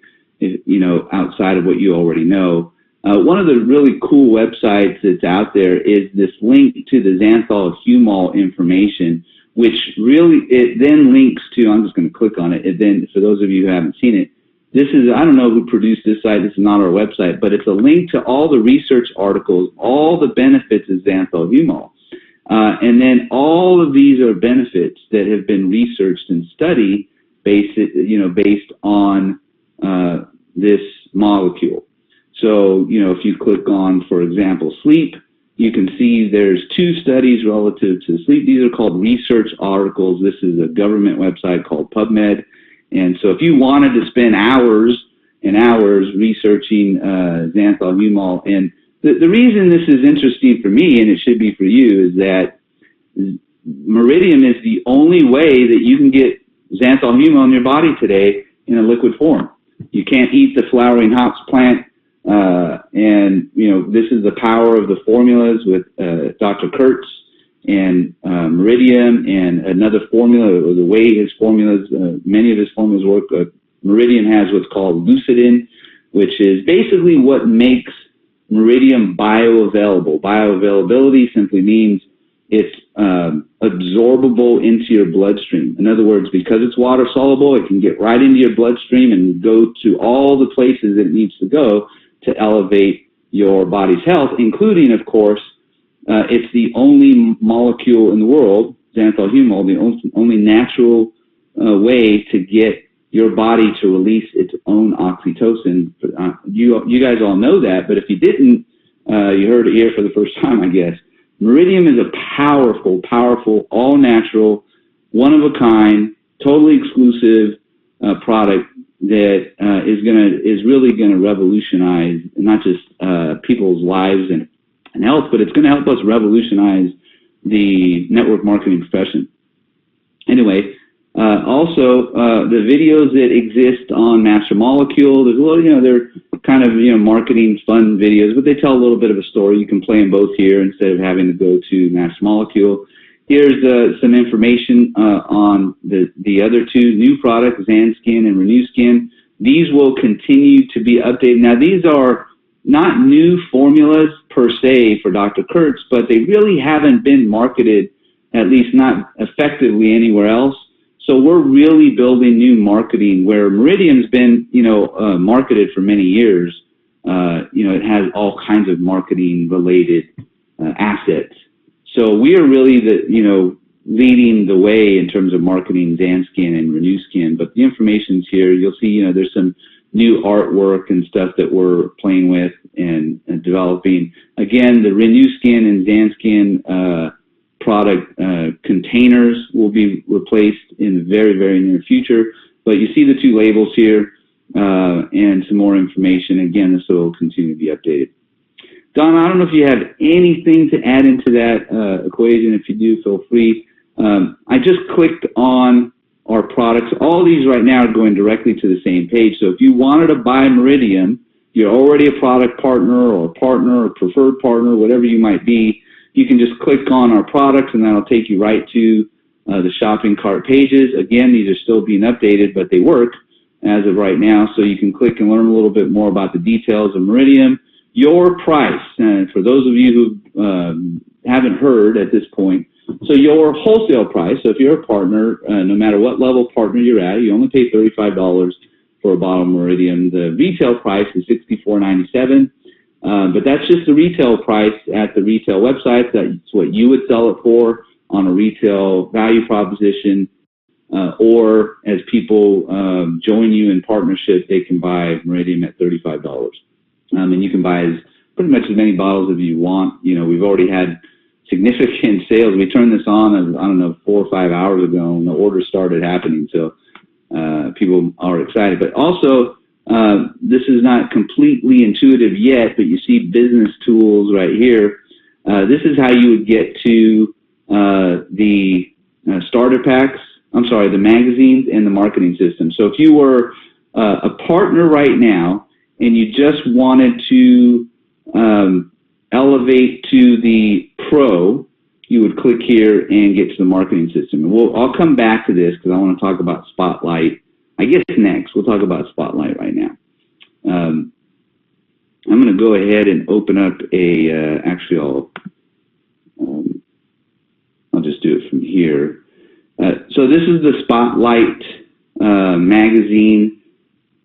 outside of what you already know. One of the really cool websites that's out there is this link to the xanthol humol information, which really, it then links to, I'm just going to click on it, and then for those of you who haven't seen it, this is, I don't know who produced this site, this is not our website, but it's a link to all the research articles, all the benefits of xanthol humol. And then all of these are benefits that have been researched and studied based on this molecule. So, if you click on, for example, sleep, you can see there's 2 studies relative to sleep. These are called research articles. This is a government website called PubMed. And so if you wanted to spend hours and hours researching xanthol humol, and the reason this is interesting for me, and it should be for you, is that Meridium is the only way that you can get xanthol humol in your body today in a liquid form. You can't eat the flowering hops plant, and this is the power of the formulas with Dr. Kuhrts and Meridium, and another formula, or the way his formulas, many of his formulas work. Meridium has what's called lucidin, which is basically what makes Meridium bioavailable. Bioavailability simply means it's absorbable into your bloodstream. In other words, because it's water soluble, it can get right into your bloodstream and go to all the places that it needs to go to elevate your body's health, including, of course, it's the only molecule in the world, xanthol humol, the only natural way to get your body to release its own oxytocin. You guys all know that, but if you didn't, you heard it here for the first time, I guess. Meridium is a powerful, all-natural, one-of-a-kind, totally exclusive product that is really going to revolutionize not just people's lives and health, but it's going to help us revolutionize the network marketing profession. Anyway, also the videos that exist on Master Molecule, there's a little, kind of, marketing fun videos, but they tell a little bit of a story. You can play them both here instead of having to go to Master Molecule. Here's some information on the other two new products, ZanSkin and RenewSkin. These will continue to be updated. Now, these are not new formulas per se for Dr. Kuhrts, but they really haven't been marketed, at least not effectively anywhere else. So we're really building new marketing where Meridian's been, marketed for many years. It has all kinds of marketing related assets. So we are really leading the way in terms of marketing ZanSkin and RenewSkin. But the information's here. You'll see, there's some new artwork and stuff that we're playing with and developing. Again, the RenewSkin and ZanSkin product containers will be replaced in the very, very near future. But you see the two labels here and some more information. Again, this will continue to be updated. Don, I don't know if you have anything to add into that equation. If you do, feel free. I just clicked on our products. All these right now are going directly to the same page. So if you wanted to buy Meridian, you're already a product partner or preferred partner, whatever you might be, you can just click on our products and that'll take you right to the shopping cart pages. Again, these are still being updated, but they work as of right now. So you can click and learn a little bit more about the details of Meridian. Your price, for those of you who haven't heard at this point, so your wholesale price, so if you're a partner, no matter what level partner you're at, you only pay $35 for a bottle of Meridian. The retail price is $64.97, but that's just the retail price at the retail website. That's what you would sell it for on a retail value proposition, or as people join you in partnership, they can buy Meridian at $35. And you can buy pretty much as many bottles as you want. We've already had significant sales. We turned this on, 4 or 5 hours ago, and the orders started happening. So people are excited. But also, this is not completely intuitive yet, but you see business tools right here. This is how you would get to the starter packs, the magazines and the marketing system. So if you were a partner right now, and you just wanted to elevate to the pro, you would click here and get to the marketing system. And I'll come back to this because I want to talk about Spotlight. I guess next. We'll talk about Spotlight right now. I'm going to go ahead and open up I'll just do it from here. So this is the Spotlight magazine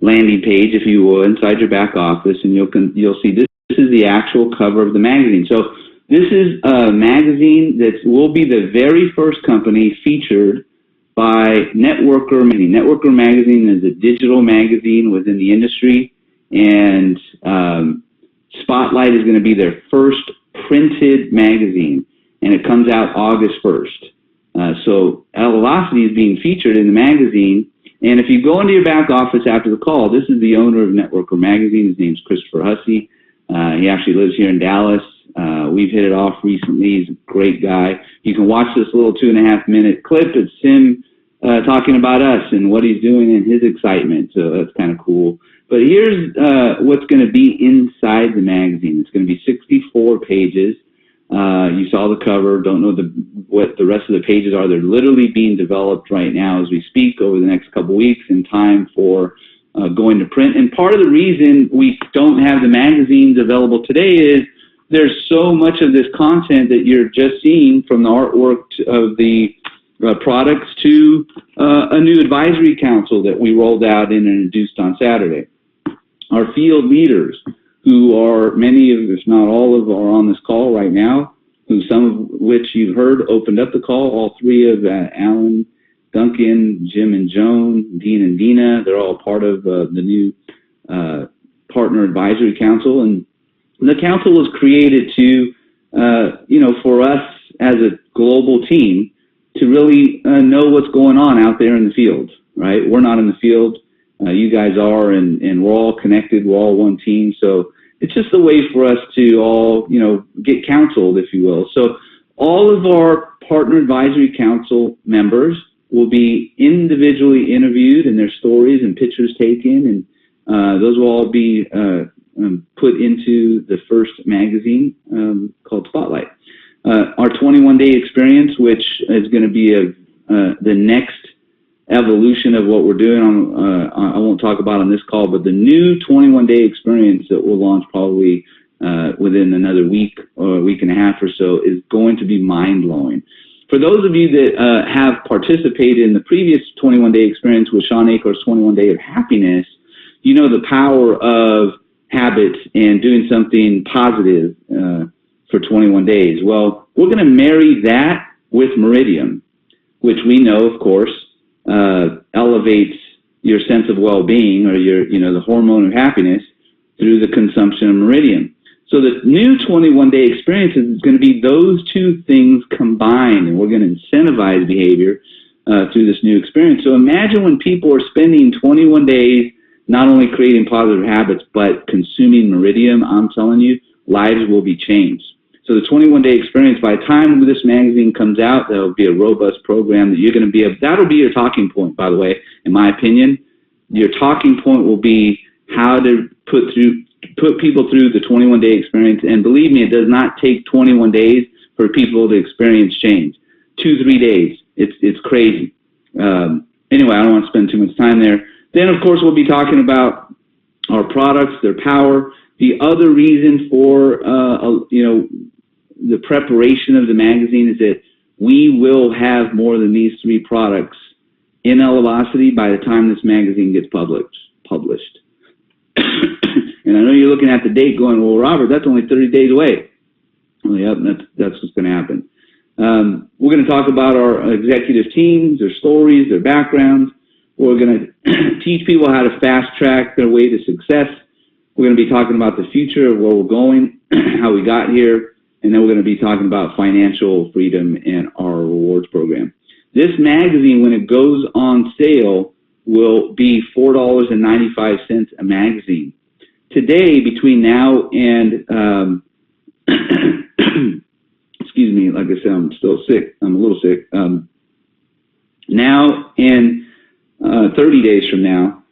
landing page, if you will, inside your back office, and you'll see this is the actual cover of the magazine. So this is a magazine that will be the very first company featured by Networker Magazine. Networker Magazine is a digital magazine within the industry, and Spotlight is going to be their first printed magazine, and it comes out August 1st. So Elevacity is being featured in the magazine. And if you go into your back office after the call, this is the owner of Networker Magazine. His name's Christopher Hussey. He actually lives here in Dallas. We've hit it off recently. He's a great guy. You can watch this little 2.5-minute clip. It's him talking about us and what he's doing and his excitement. So that's kind of cool. But here's what's going to be inside the magazine. It's going to be 64 pages. You saw the cover. Don't know what the rest of the pages are. They're literally being developed right now as we speak over the next couple weeks in time for going to print. And part of the reason we don't have the magazines available today is there's so much of this content that you're just seeing, from the artwork of the products to a new advisory council that we rolled out and introduced on Saturday. Our field leaders, who are many of, if not all of, are on this call right now, who some of which you've heard opened up the call. All three of Alan, Duncan, Jim and Joan, Dean and Dina, they're all part of the new Partner Advisory Council. And the council was created to, for us as a global team to really know what's going on out there in the field, right? We're not in the field. You guys are, and we're all connected. We're all one team. So it's just a way for us to all, get counseled, if you will. So all of our Partner Advisory Council members will be individually interviewed and their stories and pictures taken Those will all be put into the first magazine called Spotlight. Our 21-day experience, which is going to be the next evolution of what we're doing I won't talk about on this call, but the new 21-day experience that we'll launch probably within another week or a week and a half or so is going to be mind-blowing. For those of you that have participated in the previous 21-day experience with Sean Acor's 21-day of happiness, you know the power of habits and doing something positive for 21 days. Well, we're going to marry that with Meridium, which we know, of course, elevates your sense of well-being, or the hormone of happiness, through the consumption of Meridium. So the new 21-day experience is going to be those two things combined, and we're going to incentivize behavior through this new experience. So imagine when people are spending 21 days not only creating positive habits, but consuming Meridium. I'm telling you, lives will be changed. So the 21-day experience, by the time this magazine comes out, there'll be a robust program that you're going to be that'll be your talking point, by the way, in my opinion. Your talking point will be how to put people through the 21-day experience. And believe me, it does not take 21 days for people to experience change. 2-3 days. It's crazy. Anyway, I don't want to spend too much time there. Then, of course, we'll be talking about our products, their power. The other reason for, the preparation of the magazine is that we will have more than these 3 products in Elevacity by the time this magazine gets published. And I know you're looking at the date going, well, Robert, that's only 30 days away. Well, yep, that's what's going to happen. We're going to talk about our executive teams, their stories, their backgrounds. We're going to teach people how to fast track their way to success. We're going to be talking about the future of where we're going, how we got here, and then we're going to be talking about financial freedom and our rewards program. This magazine, when it goes on sale, will be $4.95 a magazine. Today, between now and, excuse me, like I said, I'm still sick. I'm a little sick. Now and 30 days from now,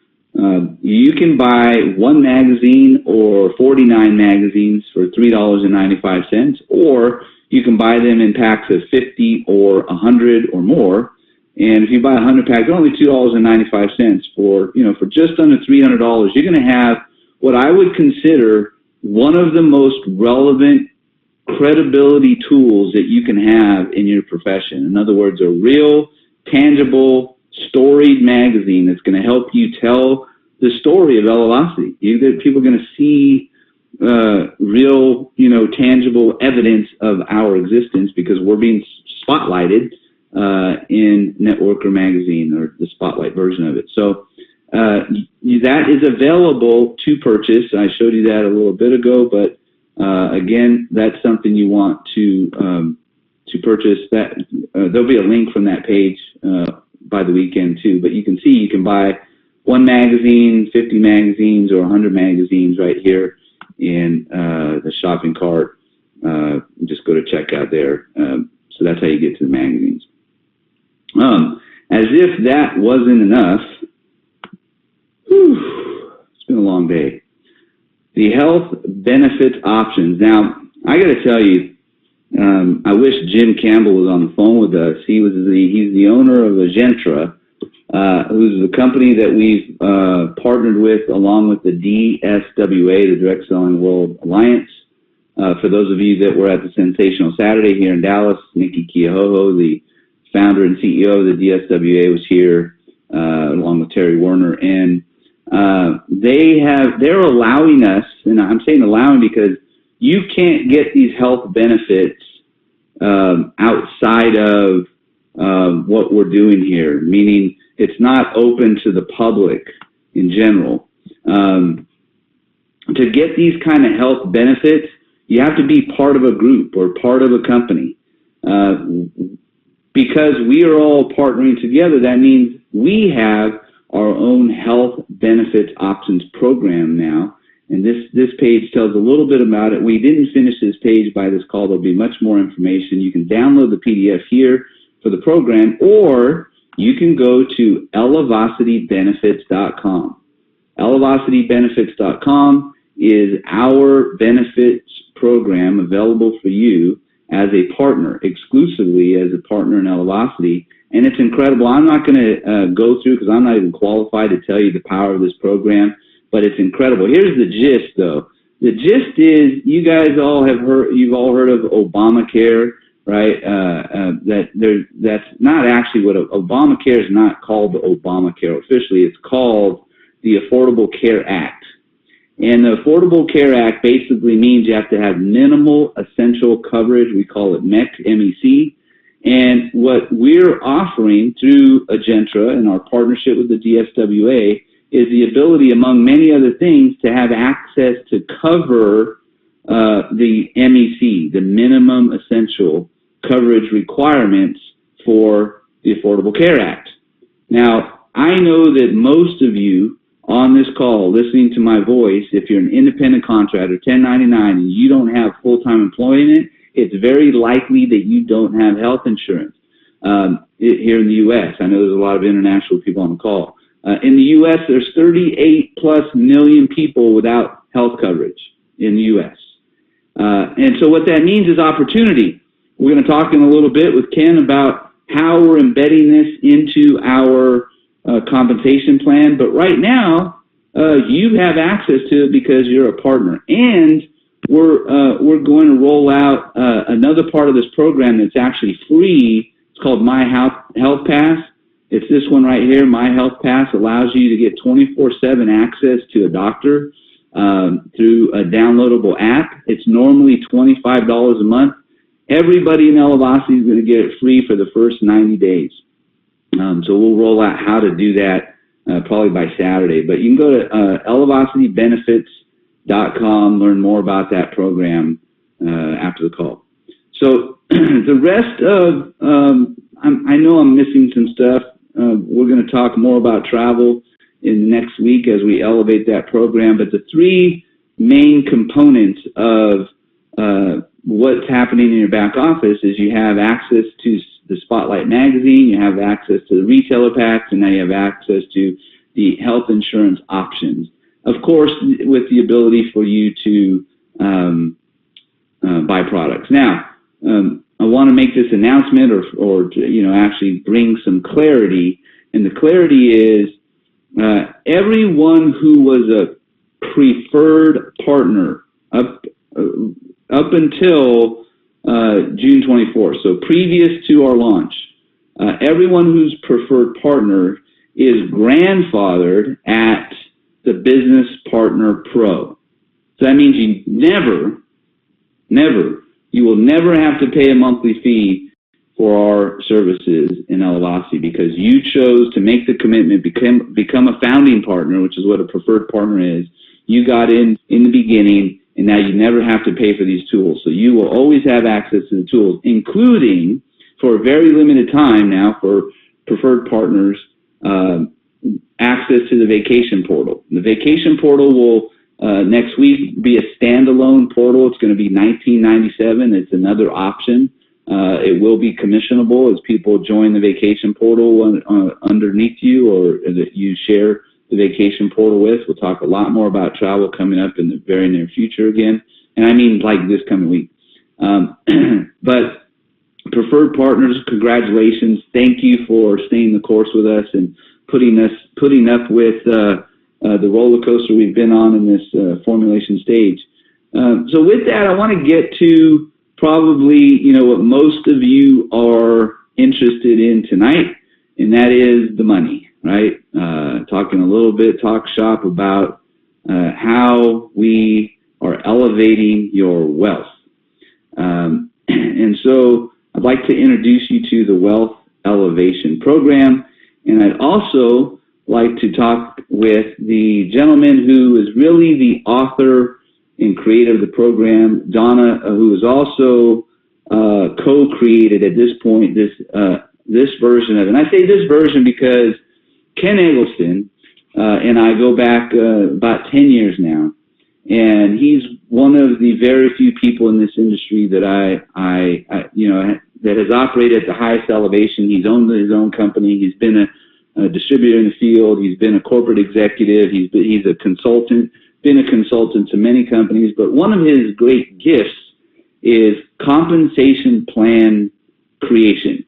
you can buy 1 magazine or 49 magazines for $3.95, or you can buy them in packs of 50 or 100 or more. And if you buy 100 packs, they're only $2.95 for just under $300. You're going to have what I would consider one of the most relevant credibility tools that you can have in your profession. In other words, a real, tangible, storied magazine that's going to help you tell the story of Elevacity. People are going to see real, tangible evidence of our existence because we're being spotlighted in Networker magazine, or the Spotlight version of it. So that is available to purchase. I showed you that a little bit ago, but again, that's something you want to purchase. That there'll be a link from that page by the weekend too. But you can see you can buy 1 magazine, 50 magazines, or 100 magazines right here in the shopping cart. Just go to checkout there. So that's how you get to the magazines. As if that wasn't enough, it's been a long day. The health benefits options. Now, I got to tell you, I wish Jim Campbell was on the phone with us. He's the owner of Agentra, who's the company that we've partnered with along with the DSWA, the Direct Selling World Alliance. For those of you that were at the Sensational Saturday here in Dallas, Nikki Kehoho, the founder and CEO of the DSWA, was here along with Terry Werner, and they're allowing us, and I'm saying allowing because you can't get these health benefits outside of what we're doing here, meaning it's not open to the public in general. To get these kind of health benefits, you have to be part of a group or part of a company. Because we are all partnering together, that means we have our own health benefits options program now. And this page tells a little bit about it. We didn't finish this page by this call. There'll be much more information. You can download the PDF here for the program, or you can go to elevacitybenefits.com. ElevacityBenefits.com is our benefits program available for you as a partner, exclusively as a partner in Elevacity. And it's incredible. I'm not going to go through because I'm not even qualified to tell you the power of this program, but it's incredible. Here's the gist, though. The gist is you guys all have heard, you've all heard of Obamacare, right? That's not actually what Obamacare is not called Obamacare officially. It's called the Affordable Care Act. And the Affordable Care Act basically means you have to have minimal essential coverage. We call it MEC, M-E-C. And what we're offering through Agentra and our partnership with the DSWA is the ability, among many other things, to have access to cover the MEC, the minimum essential coverage requirements for the Affordable Care Act. Now, I know that most of you on this call, listening to my voice, if you're an independent contractor, 1099, and you don't have full-time employment, it's very likely that you don't have health insurance here in the U.S. I know there's a lot of international people on the call. In the U.S., there's 38 plus million people without health coverage in the U.S. And so what that means is opportunity. We're going to talk in a little bit with Ken about how we're embedding this into our compensation plan. But right now, you have access to it because you're a partner. And we're going to roll out another part of this program that's actually free. It's called My Health Pass. It's this one right here. My Health Pass allows you to get 24/7 access to a doctor through a downloadable app. It's normally $25 a month. Everybody in Elevacity is going to get it free for the first 90 days. So we'll roll out how to do that probably by Saturday. But you can go to ElevacityBenefits.com, learn more about that program after the call. So the rest of, I know I'm missing some stuff. We're going to talk more about travel in the next week as we elevate that program. But the three main components of what's happening in your back office is you have access to the Spotlight magazine, you have access to the retailer packs, and now you have access to the health insurance options. Of course, with the ability for you to buy products. Now, I want to make this announcement or actually bring some clarity. And the clarity is everyone who was a preferred partner up until June 24th, so previous to our launch, everyone who's preferred partner is grandfathered at the Business Partner Pro. So that means you you will never have to pay a monthly fee for our services in Elevacity because you chose to make the commitment, become a founding partner, which is what a preferred partner is. You got in the beginning, and now you never have to pay for these tools. So you will always have access to the tools, including, for a very limited time now, for preferred partners, access to the vacation portal. The vacation portal will next week be a standalone portal. It's going to be $19.97. It's another option. It will be commissionable as people join the vacation portal underneath you or that you share the vacation portal with. We'll talk a lot more about travel coming up in the very near future again. And I mean like this coming week. But preferred partners, congratulations. Thank you for staying the course with us and putting up with the roller coaster we've been on in this formulation stage. So with that, I want to get to probably, what most of you are interested in tonight, and that is the money, right? Talking a little bit, talk shop about how we are elevating your wealth. And so I'd like to introduce you to the Wealth Elevation Program, and I'd also like to talk with the gentleman who is really the author and creator of the program, Donna, who has also co-created at this point this version of it. And I say this version because Ken Eggleston and I go back about 10 years now, and he's one of the very few people in this industry that I that has operated at the highest elevation. He's owned his own company. He's been a distributor in the field. He's been a corporate executive. He's a consultant, been a consultant to many companies. But one of his great gifts is compensation plan creation.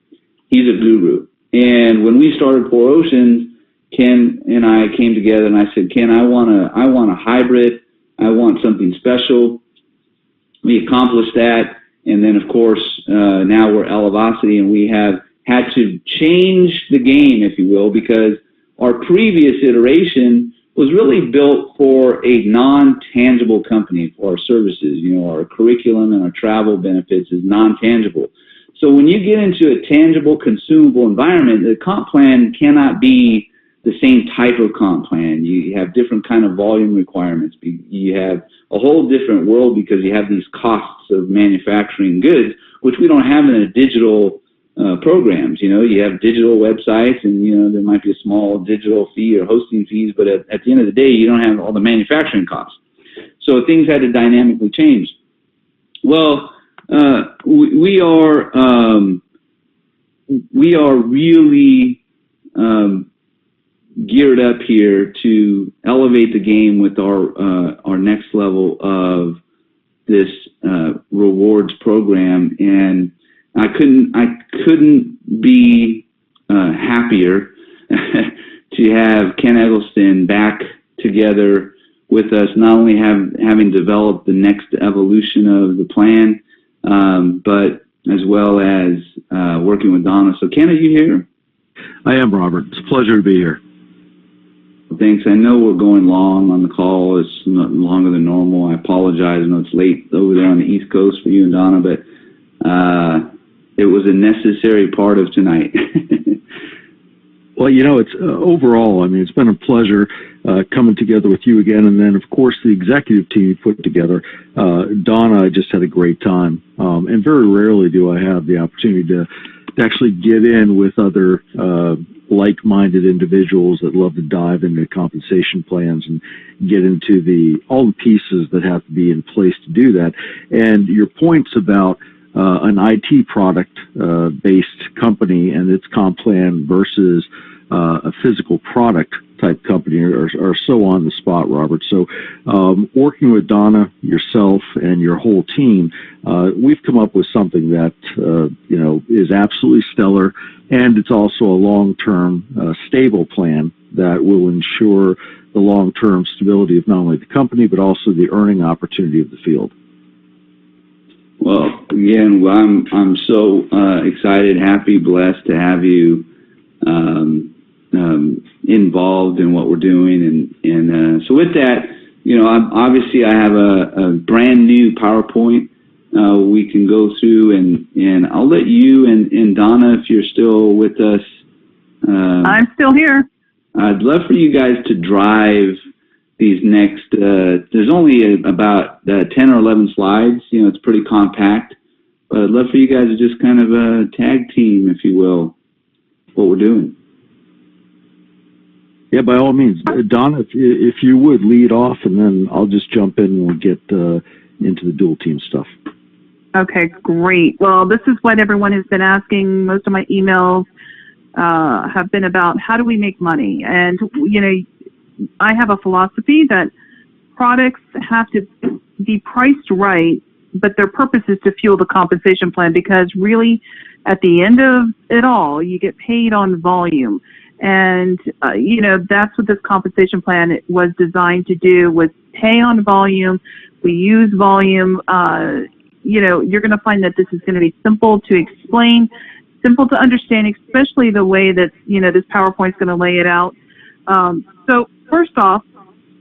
He's a guru. And when we started Four Oceans, Ken and I came together and I said, Ken, I want a hybrid. I want something special. We accomplished that. And then, of course, now we're Elevacity, and we have had to change the game, if you will, because our previous iteration was really built for a non-tangible company for our services. You know, our curriculum and our travel benefits is non-tangible. So when you get into a tangible, consumable environment, the comp plan cannot be the same type of comp plan. You have different kind of volume requirements. You have a whole different world because you have these costs of manufacturing goods, which we don't have in a digital programs. You know, you have digital websites, and you know there might be a small digital fee or hosting fees, but at the end of the day, you don't have all the manufacturing costs. So things had to dynamically change. Well, we are really geared up here to elevate the game with our next level of this rewards program, and I couldn't be happier to have Ken Eggleston back together with us, not only having developed the next evolution of the plan, but as well as working with Donna. So Ken, are you here? I am, Robert. It's a pleasure to be here. Thanks. I know we're going long on the call. It's not longer than normal. I apologize. I know it's late over there on the East Coast for you and Donna, but it was a necessary part of tonight. Well, you know, it's overall, I mean, it's been a pleasure coming together with you again. And then, of course, the executive team you put together. Donna, I just had a great time. And very rarely do I have the opportunity to actually get in with other like-minded individuals that love to dive into compensation plans and get into all the pieces that have to be in place to do that. And your points about an IT product based company and its comp plan versus a physical product type company are so on the spot, Robert. So working with Donna, yourself, and your whole team, we've come up with something that you know, is absolutely stellar, and it's also a long-term stable plan that will ensure the long-term stability of not only the company but also the earning opportunity of the field. Well, again, I'm so excited, happy, blessed to have you involved in what we're doing, and so with that, you know, obviously I have a brand new PowerPoint we can go through, and I'll let you and Donna, if you're still with us. I'm still here. I'd love for you guys to drive these next, there's only about 10 or 11 slides. You know, it's pretty compact, but I'd love for you guys to just kind of tag team, if you will, what we're doing. Yeah, by all means. Donna, if you would lead off, and then I'll just jump in and we'll get into the dual team stuff. Okay, great. Well, this is what everyone has been asking. Most of my emails have been about how do we make money? And, you know, I have a philosophy that products have to be priced right, but their purpose is to fuel the compensation plan, because really at the end of it all, you get paid on volume. And, you know, that's what this compensation plan was designed to do, was pay on volume. We use volume. You know, you're going to find that this is going to be simple to explain, simple to understand, especially the way that, you know, this PowerPoint is going to lay it out. So first off,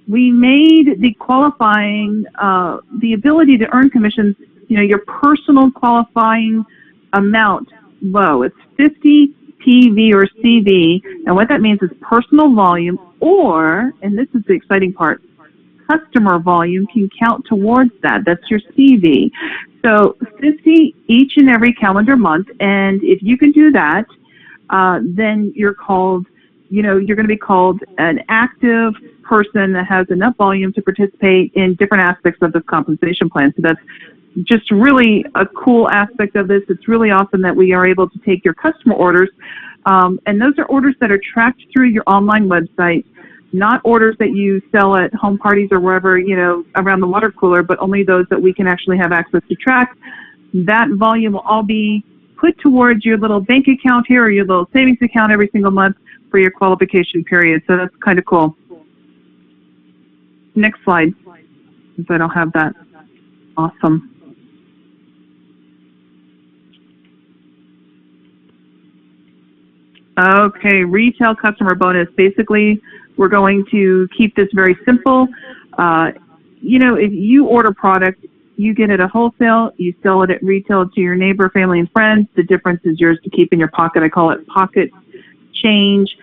we made the qualifying, the ability to earn commissions, you know, your personal qualifying amount low. It's 50 PV or CV, and what that means is personal volume, or, and this is the exciting part, customer volume can count towards that. That's your CV. So 50 each and every calendar month, and if you can do that, then you're called, you know, you're going to be called an active person that has enough volume to participate in different aspects of this compensation plan. So that's just really a cool aspect of this. It's really awesome that we are able to take your customer orders And those are orders that are tracked through your online website, not orders that you sell at home parties or wherever, you know, around the water cooler, but only those that we can actually have access to track. That volume will all be put towards your little bank account here or your little savings account every single month for your qualification period. So that's kind of cool. Next slide, if I don't have that. Awesome. Okay, retail customer bonus. Basically, we're going to keep this very simple. You know, if you order product, you get it at wholesale, you sell it at retail to your neighbor, family, and friends. The difference is yours to keep in your pocket. I call it pocket change.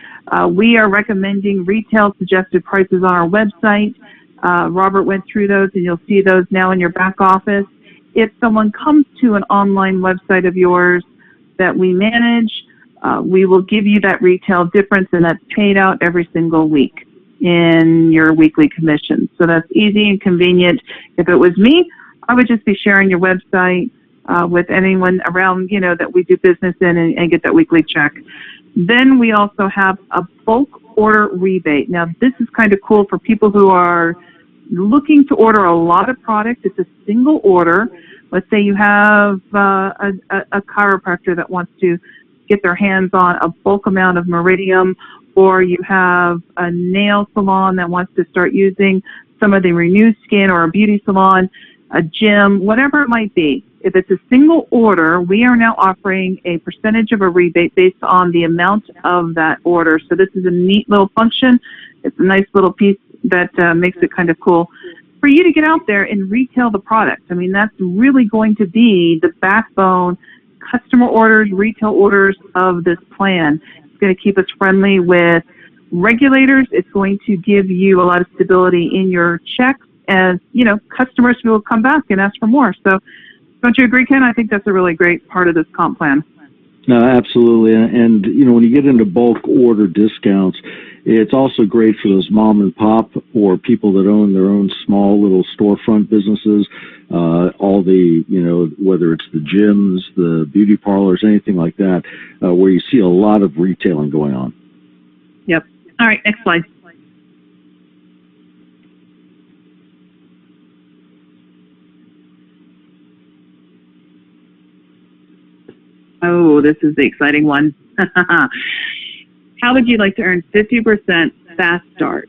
We are recommending retail suggested prices on our website. Robert went through those, and you'll see those now in your back office. If someone comes to an online website of yours that we manage, we will give you that retail difference, and that's paid out every single week in your weekly commission. So that's easy and convenient. If it was me, I would just be sharing your website with anyone around, you know, that we do business in and get that weekly check. Then we also have a bulk order rebate. Now, this is kind of cool for people who are looking to order a lot of product. It's a single order. Let's say you have a chiropractor that wants to get their hands on a bulk amount of Meridium, or you have a nail salon that wants to start using some of the Renew Skin, or a beauty salon, a gym, whatever it might be. If it's a single order, we are now offering a percentage of a rebate based on the amount of that order. So this is a neat little function. It's a nice little piece that makes it kind of cool for you to get out there and retail the product. I mean, that's really going to be the backbone, customer orders, retail orders of this plan. It's going to keep us friendly with regulators. It's going to give you a lot of stability in your checks, as, you know, customers will come back and ask for more. So don't you agree, Ken? I think that's a really great part of this comp plan. No, absolutely. And, you know, when you get into bulk order discounts, it's also great for those mom and pop or people that own their own small little storefront businesses. All the, you know, whether it's the gyms, the beauty parlors, anything like that, where you see a lot of retailing going on. Yep. All right, next slide. Oh, this is the exciting one. How would you like to earn 50% fast start?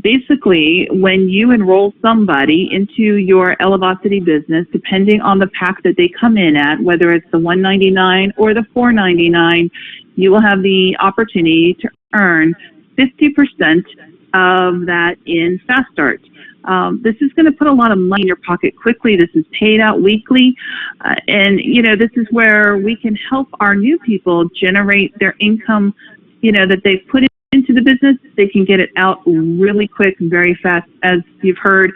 Basically, when you enroll somebody into your Elevacity business, depending on the pack that they come in at, whether it's the $199 or the $499, you will have the opportunity to earn 50% of that in fast start. This is going to put a lot of money in your pocket quickly. This is paid out weekly. And, you know, this is where we can help our new people generate their income, you know, that they've put into the business. They can get it out really quick and very fast. As you've heard,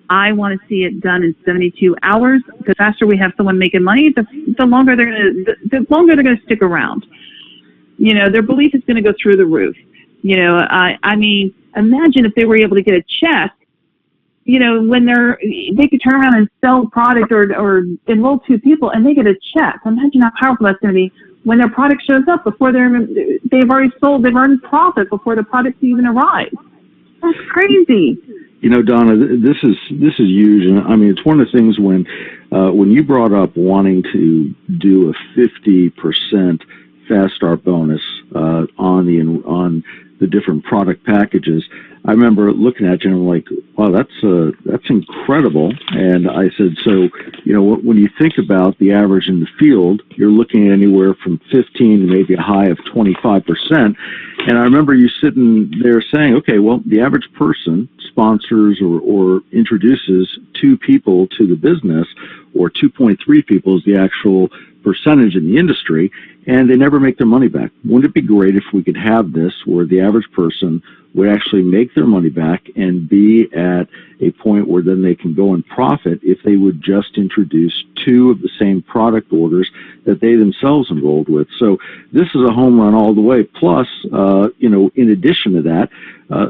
I want to see it done in 72 hours. The faster we have someone making money, the longer they're going to stick around. You know, their belief is going to go through the roof. You know, I mean, imagine if they were able to get a check, you know, when they could turn around and sell product or enroll 2 people and they get a check. Imagine how powerful that's going to be when their product shows up before they've already sold, they've earned profit before the product even arrives. That's crazy. You know, Donna, this is huge, and I mean, it's one of the things when you brought up wanting to do a 50% fast start bonus on the different product packages. I remember looking at you and I'm like, wow, that's incredible. And I said, so, you know, when you think about the average in the field, you're looking at anywhere from 15 to maybe a high of 25%. And I remember you sitting there saying, okay, well, the average person sponsors or introduces 2 people to the business, or 2.3 people is the actual percentage in the industry, and they never make their money back. Wouldn't it be great if we could have this where the average person would actually make their money back and be at a point where then they can go and profit if they would just introduce 2 of the same product orders that they themselves enrolled with? So this is a home run all the way. Plus, you know, in addition to that,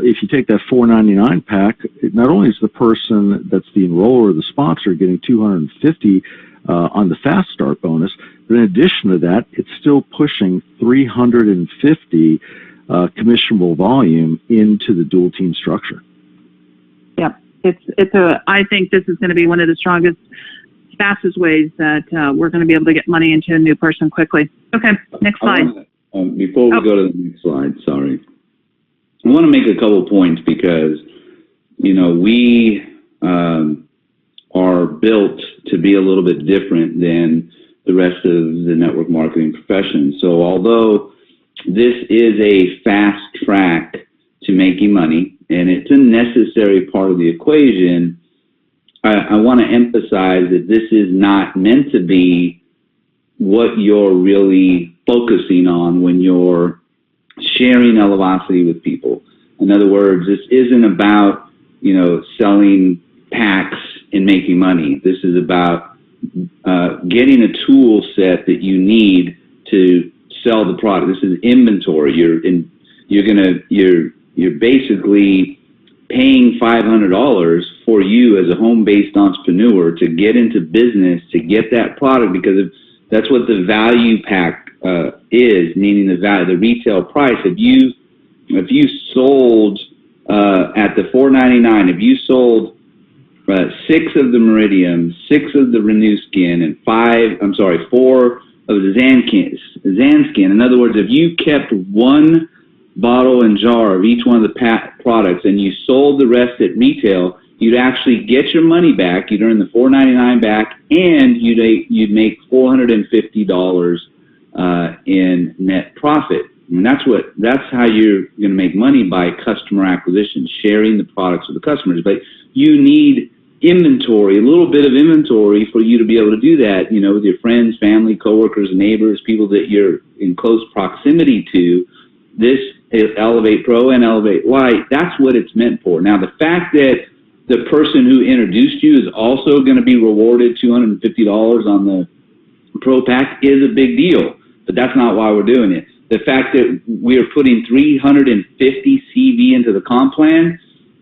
if you take that $499 pack, not only is the person that's the enroller or the sponsor getting $250 on the fast start bonus, But in addition to that, it's still pushing 350 commissionable volume into the dual team structure. Yep. I think this is going to be one of the strongest, fastest ways that we're going to be able to get money into a new person quickly. Okay, next slide. Before we go to the next slide, sorry. I want to make a couple points because, we are built to be a little bit different than the rest of the network marketing profession. So although this is a fast track to making money, and it's a necessary part of the equation, I want to emphasize that this is not meant to be what you're really focusing on when you're sharing Elevacity with people. In other words, this isn't about, selling packs and making money. This is about getting a tool set that you need to sell the product. This is inventory. You're basically paying $500 for you as a home-based entrepreneur to get into business, to get that product, because that's what the value pack is, meaning the retail price. If you sold at the $4.99, if you sold 6 of the Meridium, 6 of the Renew Skin, and 4 of the Zanskin. In other words, if you kept one bottle and jar of each one of the products and you sold the rest at retail, you'd actually get your money back. You'd earn the $4.99 back, and you'd make $450 in net profit. And that's how you're going to make money, by customer acquisition, sharing the products with the customers. But you need inventory, a little bit of inventory, for you to be able to do that, with your friends, family, coworkers, neighbors, people that you're in close proximity to. This is Elevate Pro and Elevate Lite. That's what it's meant for. Now, the fact that the person who introduced you is also going to be rewarded $250 on the Pro Pack is a big deal, but that's not why we're doing it. The fact that we are putting 350 CV into the comp plan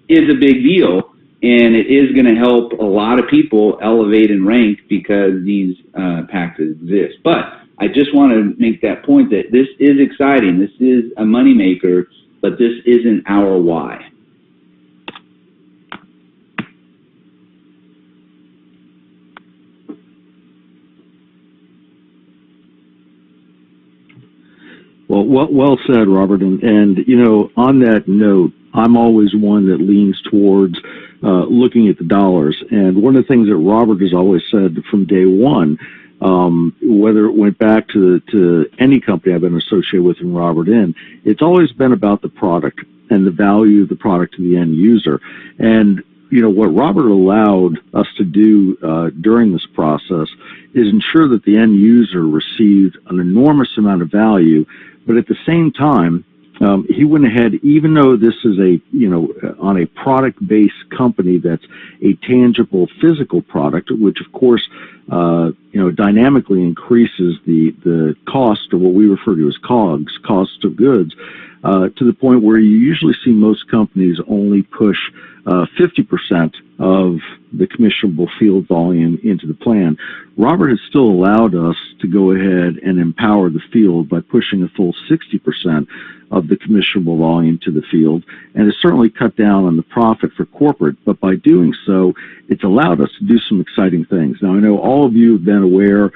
is a big deal, and it is going to help a lot of people elevate and rank because these packs exist. But I just want to make that point that this is exciting. This is a moneymaker, but this isn't our why. Well said, Robert. And on that note, I'm always one that leans towards looking at the dollars. And one of the things that Robert has always said from day one, whether it went back to any company I've been associated with in Robert in, it's always been about the product and the value of the product to the end user. And what Robert allowed us to do during this process is ensure that the end user received an enormous amount of value, but at the same time, he went ahead, even though this is on a product-based company that's a tangible physical product, which of course, dynamically increases the cost, or what we refer to as COGS, cost of goods, to the point where you usually see most companies only push 50% of the commissionable field volume into the plan. Robert has still allowed us to go ahead and empower the field by pushing a full 60% of the commissionable volume to the field, and has certainly cut down on the profit for corporate. But by doing so, it's allowed us to do some exciting things. Now, I know all of you have been aware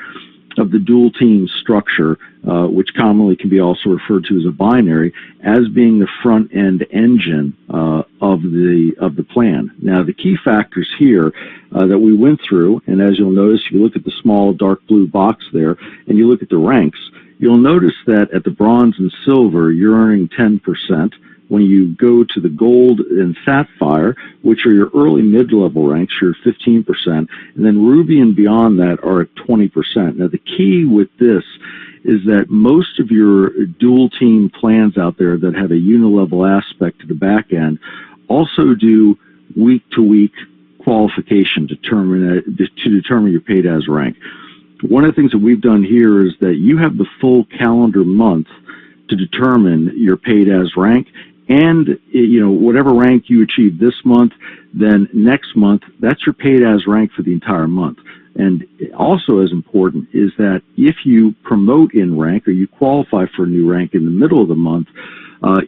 of the dual team structure, which commonly can be also referred to as a binary, as being the front end engine of the plan. Now, the key factors here that we went through, and as you'll notice, if you look at the small dark blue box there, and you look at the ranks, you'll notice that at the bronze and silver, you're earning 10%. When you go to the gold and sapphire, which are your early mid-level ranks, you're 15%, and then ruby and beyond that are at 20%. Now, the key with this is that most of your dual team plans out there that have a unilevel aspect to the back end also do week-to-week qualification to determine your paid as rank. One of the things that we've done here is that you have the full calendar month to determine your paid as rank, and whatever rank you achieve this month, then next month, that's your paid as rank for the entire month. And also as important is that if you promote in rank or you qualify for a new rank in the middle of the month,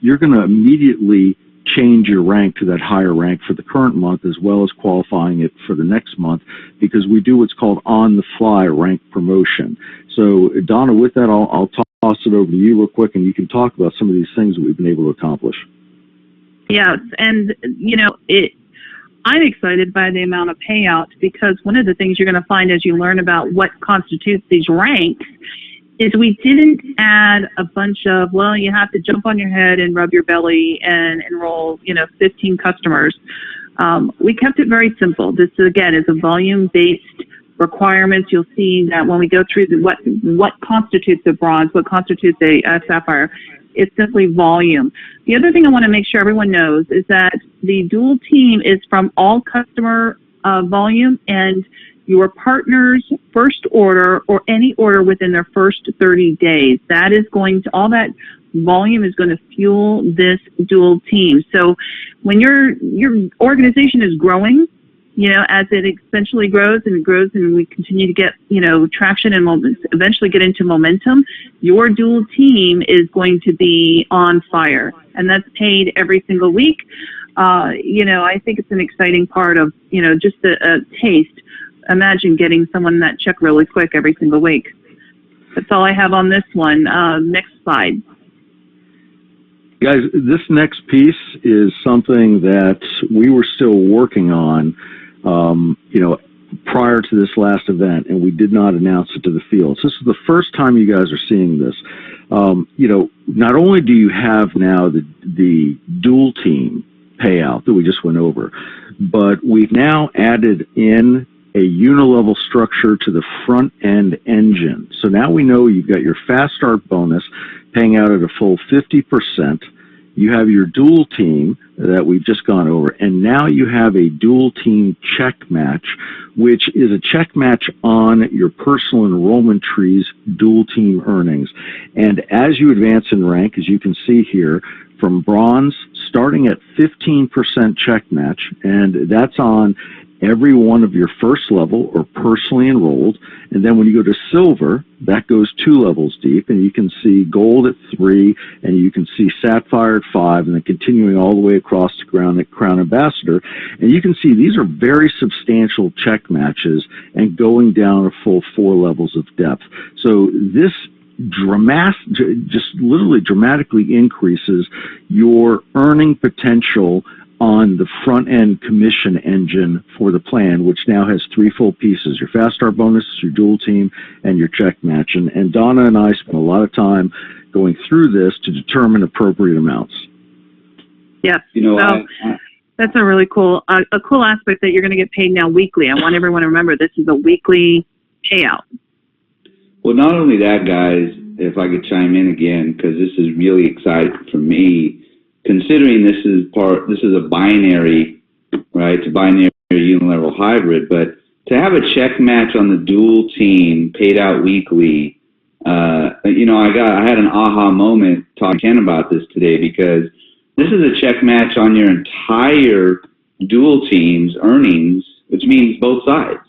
you're going to immediately change your rank to that higher rank for the current month, as well as qualifying it for the next month, because we do what's called on-the-fly rank promotion. So, Donna, with that, I'll toss it over to you real quick, and you can talk about some of these things that we've been able to accomplish. Yes, and, you know, I'm excited by the amount of payouts, because one of the things you're going to find as you learn about what constitutes these ranks is we didn't add a bunch of, well, you have to jump on your head and rub your belly and enroll, 15 customers. We kept it very simple. This, again, is a volume-based requirements. You'll see that when we go through what constitutes a bronze, what constitutes a sapphire, it's simply volume. The other thing I want to make sure everyone knows is that the dual team is from all customer volume, and your partner's first order or any order within their first 30 days. That is going to, all that volume is going to fuel this dual team. So when your organization is growing, as it essentially grows and we continue to get, traction and eventually get into momentum, your dual team is going to be on fire, and that's paid every single week. I think it's an exciting part of, just a taste. Imagine getting someone that check really quick every single week. That's all I have on this one. Next slide. Guys, this next piece is something that we were still working on, prior to this last event, and we did not announce it to the field. So this is the first time you guys are seeing this. Not only do you have now the dual team payout that we just went over, but we've now added in a unilevel structure to the front end engine. So now we know you've got your fast start bonus paying out at a full 50%. You have your dual team that we've just gone over, and now you have a dual team check match, which is a check match on your personal enrollment tree's dual team earnings. And as you advance in rank, as you can see here, from bronze, starting at 15% check match, and that's on every one of your first level or personally enrolled. And then when you go to silver, that goes 2 levels deep, and you can see gold at 3, and you can see sapphire at 5, and then continuing all the way across to crown ambassador. And you can see these are very substantial check matches and going down a full 4 levels of depth. So this just literally dramatically increases your earning potential on the front-end commission engine for the plan, which now has 3 full pieces: your fast start bonus, your dual team, and your check match. And Donna and I spent a lot of time going through this to determine appropriate amounts. Yes. That's a really cool, a cool aspect that you're going to get paid now weekly. I want everyone to remember this is a weekly payout. Well, not only that, guys, if I could chime in again, because this is really exciting for me, considering this is a binary, right? It's a binary unilateral hybrid, but to have a check match on the dual team paid out weekly, I had an aha moment talking to Ken about this today, because this is a check match on your entire dual team's earnings, which means both sides,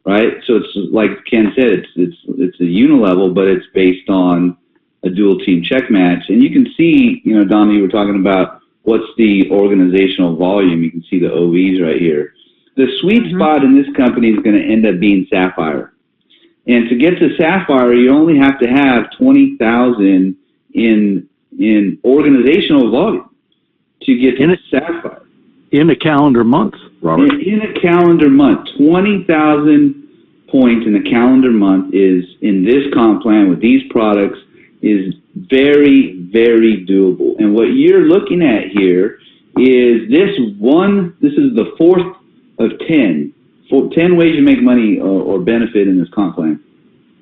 right? So it's like Ken said, it's a unilevel, but it's based on a dual team check match. And you can see, Donna, you were talking about what's the organizational volume. You can see the OVs right here. The sweet spot in this company is going to end up being Sapphire. And to get to Sapphire, you only have to have 20,000 in organizational volume to get to Sapphire. In a calendar month, Robert. In a calendar month, 20,000 points in a calendar month is, in this comp plan with these products, is very, very doable. And what you're looking at here is this is the 4th of 10. 10 ways you make money or benefit in this comp plan.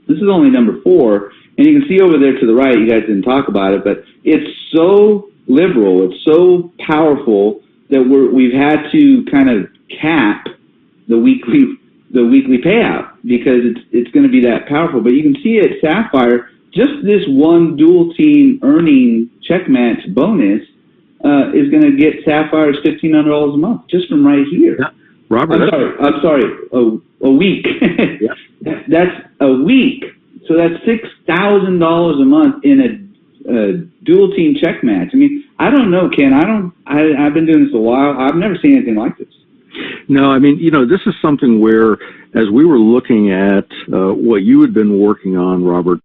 This is only number 4. And you can see over there to the right, you guys didn't talk about it, but it's so liberal, it's so powerful that we've had to kind of cap the weekly payout, because it's going to be that powerful. But you can see at Sapphire, just this one dual team earning check match bonus is going to get Sapphire's $1,500 a month just from right here. Yeah. Robert, I'm sorry. A week. That's a week. So that's $6,000 a month in a dual team check match. I mean, I don't know, Ken. I've been doing this a while. I've never seen anything like this. No, I mean, this is something where, as we were looking at what you had been working on, Robert,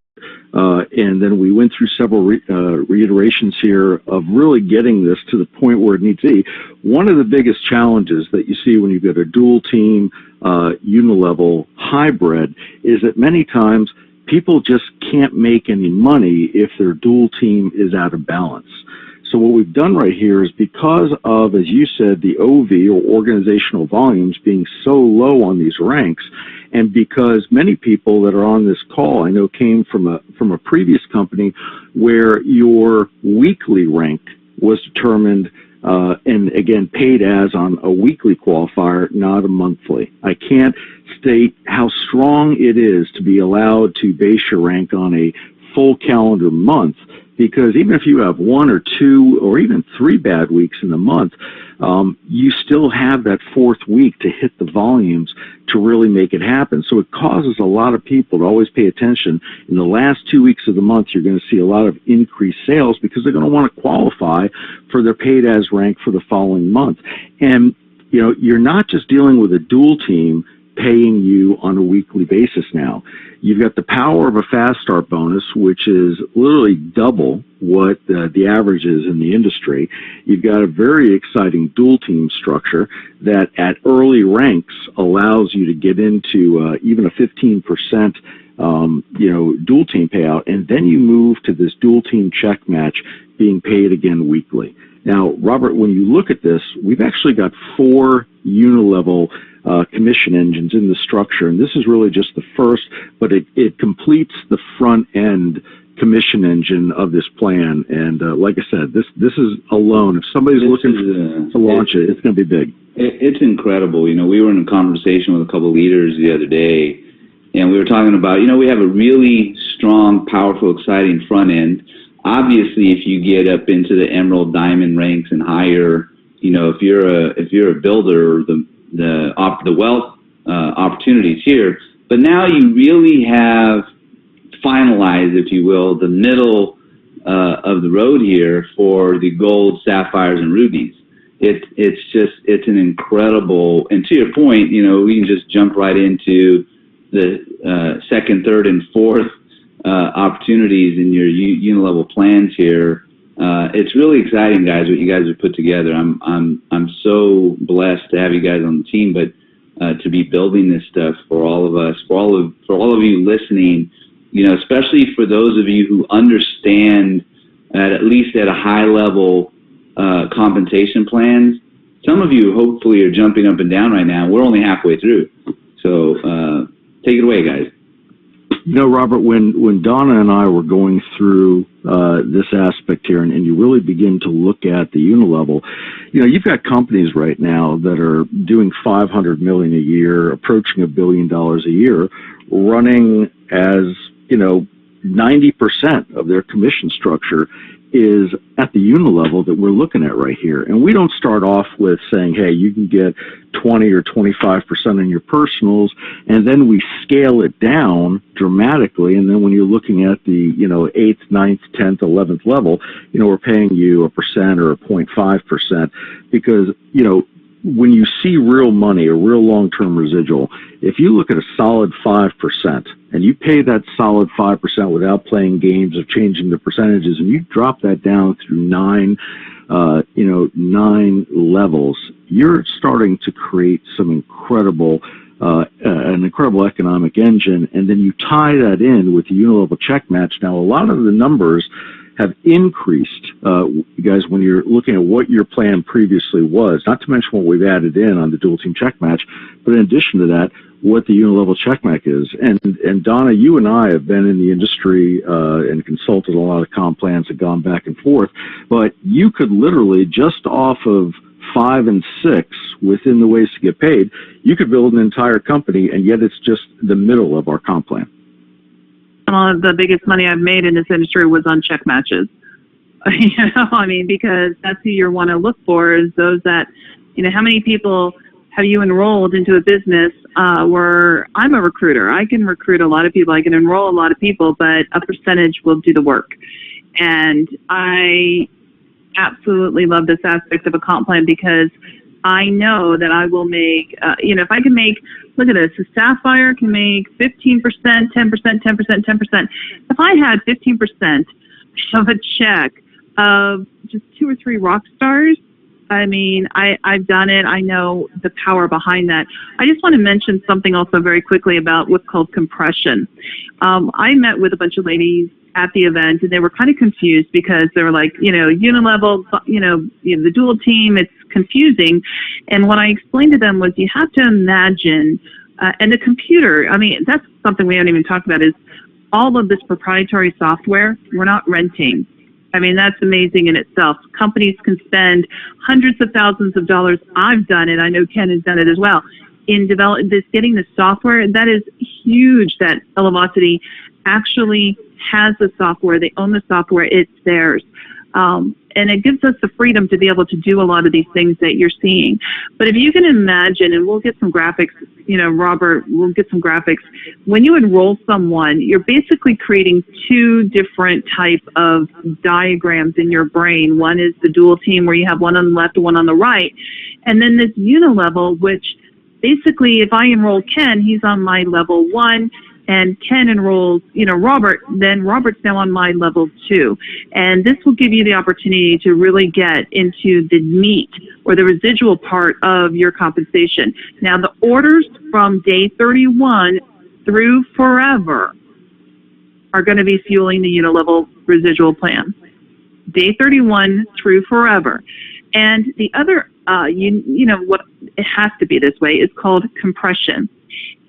and then we went through several reiterations here of really getting this to the point where it needs to be. One of the biggest challenges that you see when you get a dual team, unilevel hybrid is that many times people just can't make any money if their dual team is out of balance. So what we've done right here is, because of, as you said, the OV or organizational volumes being so low on these ranks, and because many people that are on this call I know came from a previous company where your weekly rank was determined and again paid as on a weekly qualifier, not a monthly. I can't state how strong it is to be allowed to base your rank on a full calendar month, because even if you have 1 or 2 or even 3 bad weeks in the month, you still have that 4th week to hit the volumes to really make it happen. So it causes a lot of people to always pay attention. In the last 2 weeks of the month, you're going to see a lot of increased sales because they're going to want to qualify for their paid as rank for the following month. And, you're not just dealing with a dual team paying you on a weekly basis now. You've got the power of a fast start bonus, which is literally double what the average is in the industry. You've got a very exciting dual team structure that at early ranks allows you to get into even a 15% dual team payout, and then you move to this dual team check match being paid again weekly. Now, Robert, when you look at this, we've actually got 4 unilevel commission engines in the structure, and this is really just the first, but it completes the front end commission engine of this plan. And like I said, this is alone. If somebody's looking to launch it, it's going to be big. It's incredible. We were in a conversation with a couple of leaders the other day, and we were talking about, we have a really strong, powerful, exciting front end. Obviously, if you get up into the emerald, diamond ranks and higher, if you're a builder, the wealth opportunities here. But now you really have finalized, if you will, the middle of the road here for the gold, sapphires, and rubies. It's an incredible, and to your point, we can just jump right into the second, third, and fourth opportunities in your unilevel plans here. It's really exciting, guys, what you guys have put together. I'm so blessed to have you guys on the team, but to be building this stuff for all of us, for all of you listening, especially for those of you who understand at least at a high level compensation plans. Some of you hopefully are jumping up and down right now. We're only halfway through, so take it away, guys. Robert, when Donna and I were going through this aspect here, and you really begin to look at the unilevel, you've got companies right now that are doing $500 million a year, approaching $1 billion a year, running as 90% of their commission structure is at the unilevel that we're looking at right here. And we don't start off with saying, hey, you can get 20 or 25% on your personals, and then we scale it down dramatically. And then when you're looking at the 8th, 9th, 10th, 11th level, we're paying you 1% or 0.5%, because when you see real money, a real long-term residual, if you look at a solid 5% and you pay that solid 5% without playing games of changing the percentages, and you drop that down through 9 levels, you're starting to create some incredible, an incredible economic engine. And then you tie that in with the unilevel check match. Now, a lot of the numbers have increased, guys, when you're looking at what your plan previously was, not to mention what we've added in on the dual team check match, but in addition to that, what the unilevel check match is. And Donna, you and I have been in the industry and consulted a lot of comp plans, have gone back and forth, but you could literally, just off of 5 and 6 within the ways to get paid, you could build an entire company, and yet it's just the middle of our comp plan. The biggest money I've made in this industry was on check matches. Because that's who you want to look for, is those that, how many people have you enrolled into a business where I'm a recruiter? I can recruit a lot of people. I can enroll a lot of people, but a percentage will do the work. And I absolutely love this aspect of a comp plan because I know that I will make, if I can make, look at this, a Sapphire can make 15%, 10%, 10%, 10%. If I had 15% of a check of just 2 or 3 rock stars, I mean, I've done it. I know the power behind that. I just want to mention something also very quickly about what's called compression. I met with a bunch of ladies at the event, and they were kind of confused because they were like, unilevel, the dual team, it's confusing. And what I explained to them was you have to imagine, and the computer, I mean, that's something we haven't even talked about, is all of this proprietary software we're not renting. I mean, that's amazing in itself. Companies can spend hundreds of thousands of dollars. I've done it. I know Ken has done it as well. In getting the software, that is huge that Elevacity actually has the software. They own the software. It's theirs. And it gives us the freedom to be able to do a lot of these things that you're seeing. But if you can imagine, and we'll get some graphics, Robert, we'll get some graphics. When you enroll someone, you're basically creating 2 different type of diagrams in your brain. One is the dual team where you have one on the left and one on the right. And then this unilevel, which basically if I enroll Ken, he's on my level 1. And Ken enrolls, Robert, then Robert's now on my level 2. And this will give you the opportunity to really get into the meat or the residual part of your compensation. Now, the orders from day 31 through forever are going to be fueling the unilevel residual plan. Day 31 through forever. And the other, what it has to be this way, is called compression.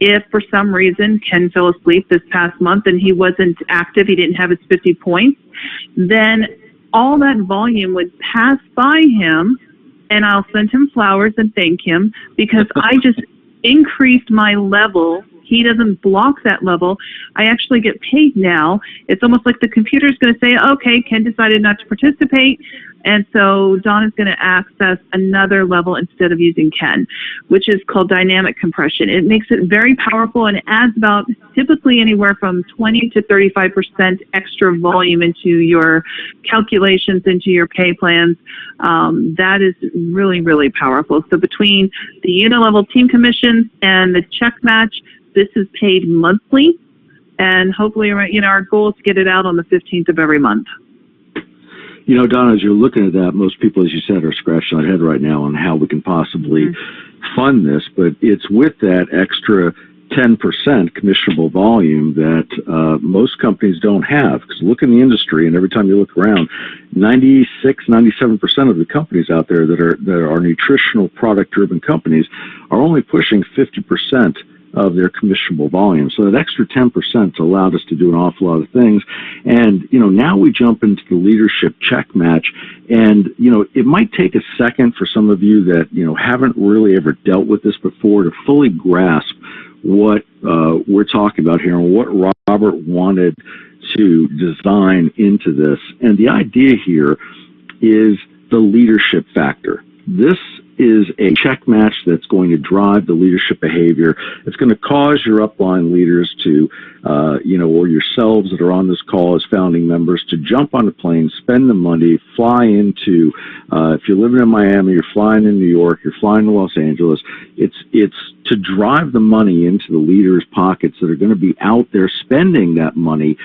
If for some reason Ken fell asleep this past month and he wasn't active, he didn't have his 50 points, then all that volume would pass by him, and I'll send him flowers and thank him because I just increased my level. He doesn't block that level. I actually get paid now. It's almost like the computer's going to say, okay, Ken decided not to participate, and so Donna's going to access another level instead of using Ken, which is called dynamic compression. It makes it very powerful and adds about typically anywhere from 20 to 35% extra volume into your calculations, into your pay plans. That is really, really powerful. So between the unilevel team commissions and the check match, this is paid monthly, and hopefully, our goal is to get it out on the 15th of every month. Donna, as you're looking at that, most people, as you said, are scratching their head right now on how we can possibly fund this, but it's with that extra 10% commissionable volume that most companies don't have. Because look in the industry, and every time you look around, 96, 97% of the companies out there that are nutritional product-driven companies are only pushing 50% of their commissionable volume. So that extra 10% allowed us to do an awful lot of things. And, now we jump into the leadership check match. And, it might take a second for some of you that, haven't really ever dealt with this before to fully grasp what we're talking about here and what Robert wanted to design into this. And the idea here is the leadership factor. This is a check match that's going to drive the leadership behavior. It's going to cause your upline leaders to, or yourselves that are on this call as founding members, to jump on a plane, spend the money, fly into, if you're living in Miami, you're flying in New York, you're flying to Los Angeles. It's to drive the money into the leaders' pockets that are going to be out there spending that money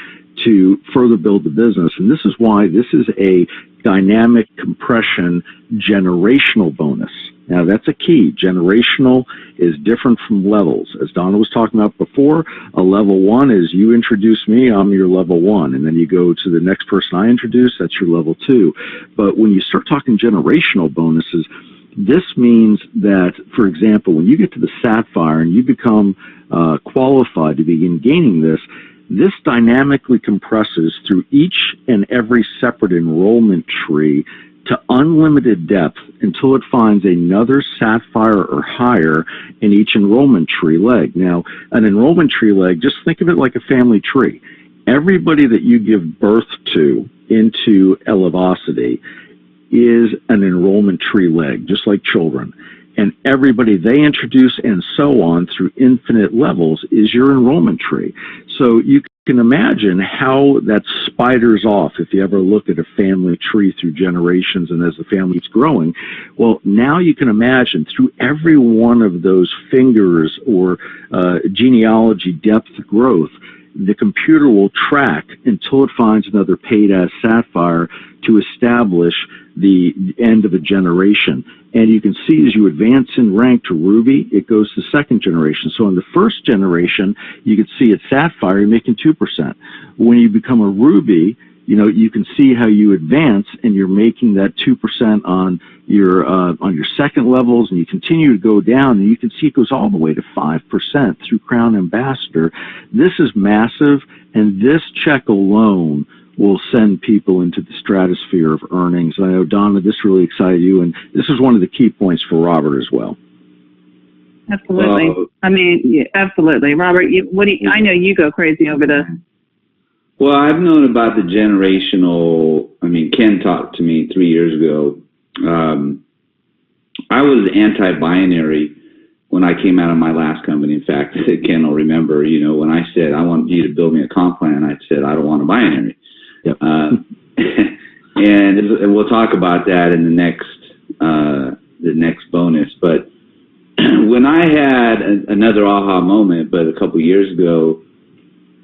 to further build the business. And this is why this is a dynamic compression generational bonus. Now, that's a key. Generational is different from levels. As Donna was talking about before, a level 1 is you introduce me, I'm your level 1. And then you go to the next person I introduce, that's your level 2. But when you start talking generational bonuses, this means that, for example, when you get to the Sapphire and you become qualified to begin gaining this dynamically compresses through each and every separate enrollment tree to unlimited depth until it finds another Sapphire or higher in each enrollment tree leg. Now, an enrollment tree leg, just think of it like a family tree. Everybody that you give birth to into Elevacity is an enrollment tree leg, just like children. and everybody they introduce and so on through infinite levels is your enrollment tree. So you can imagine how that spiders off if you ever look at a family tree through generations and as the family's growing. Well, now you can imagine through every one of those fingers or genealogy depth growth, the computer will track until it finds another paid-ass sapphire to establish the end of a generation. And you can see as you advance in rank to Ruby, it goes to second generation. So in the first generation, you can see at Sapphire, you're making 2%. When you become a Ruby, you know, you can see how you advance and you're making that 2% on your second levels, and you continue to go down, and you can see it goes all the way to 5% through Crown Ambassador. This is massive, and this check alone will send people into the stratosphere of earnings. I know, Donna, this really excited you, and this is one of the key points for Robert as well. Absolutely. I mean, yeah, absolutely. Robert, I know you go crazy over this. Well, I've known about the generational, I mean, Ken talked to me 3 years ago. I was anti-binary when I came out of my last company. In fact, Ken will remember, you know, when I said, I want you to build me a comp plan, I said, I don't want a binary. Yep. And we'll talk about that in the next bonus. But when I had another aha moment, but a couple years ago,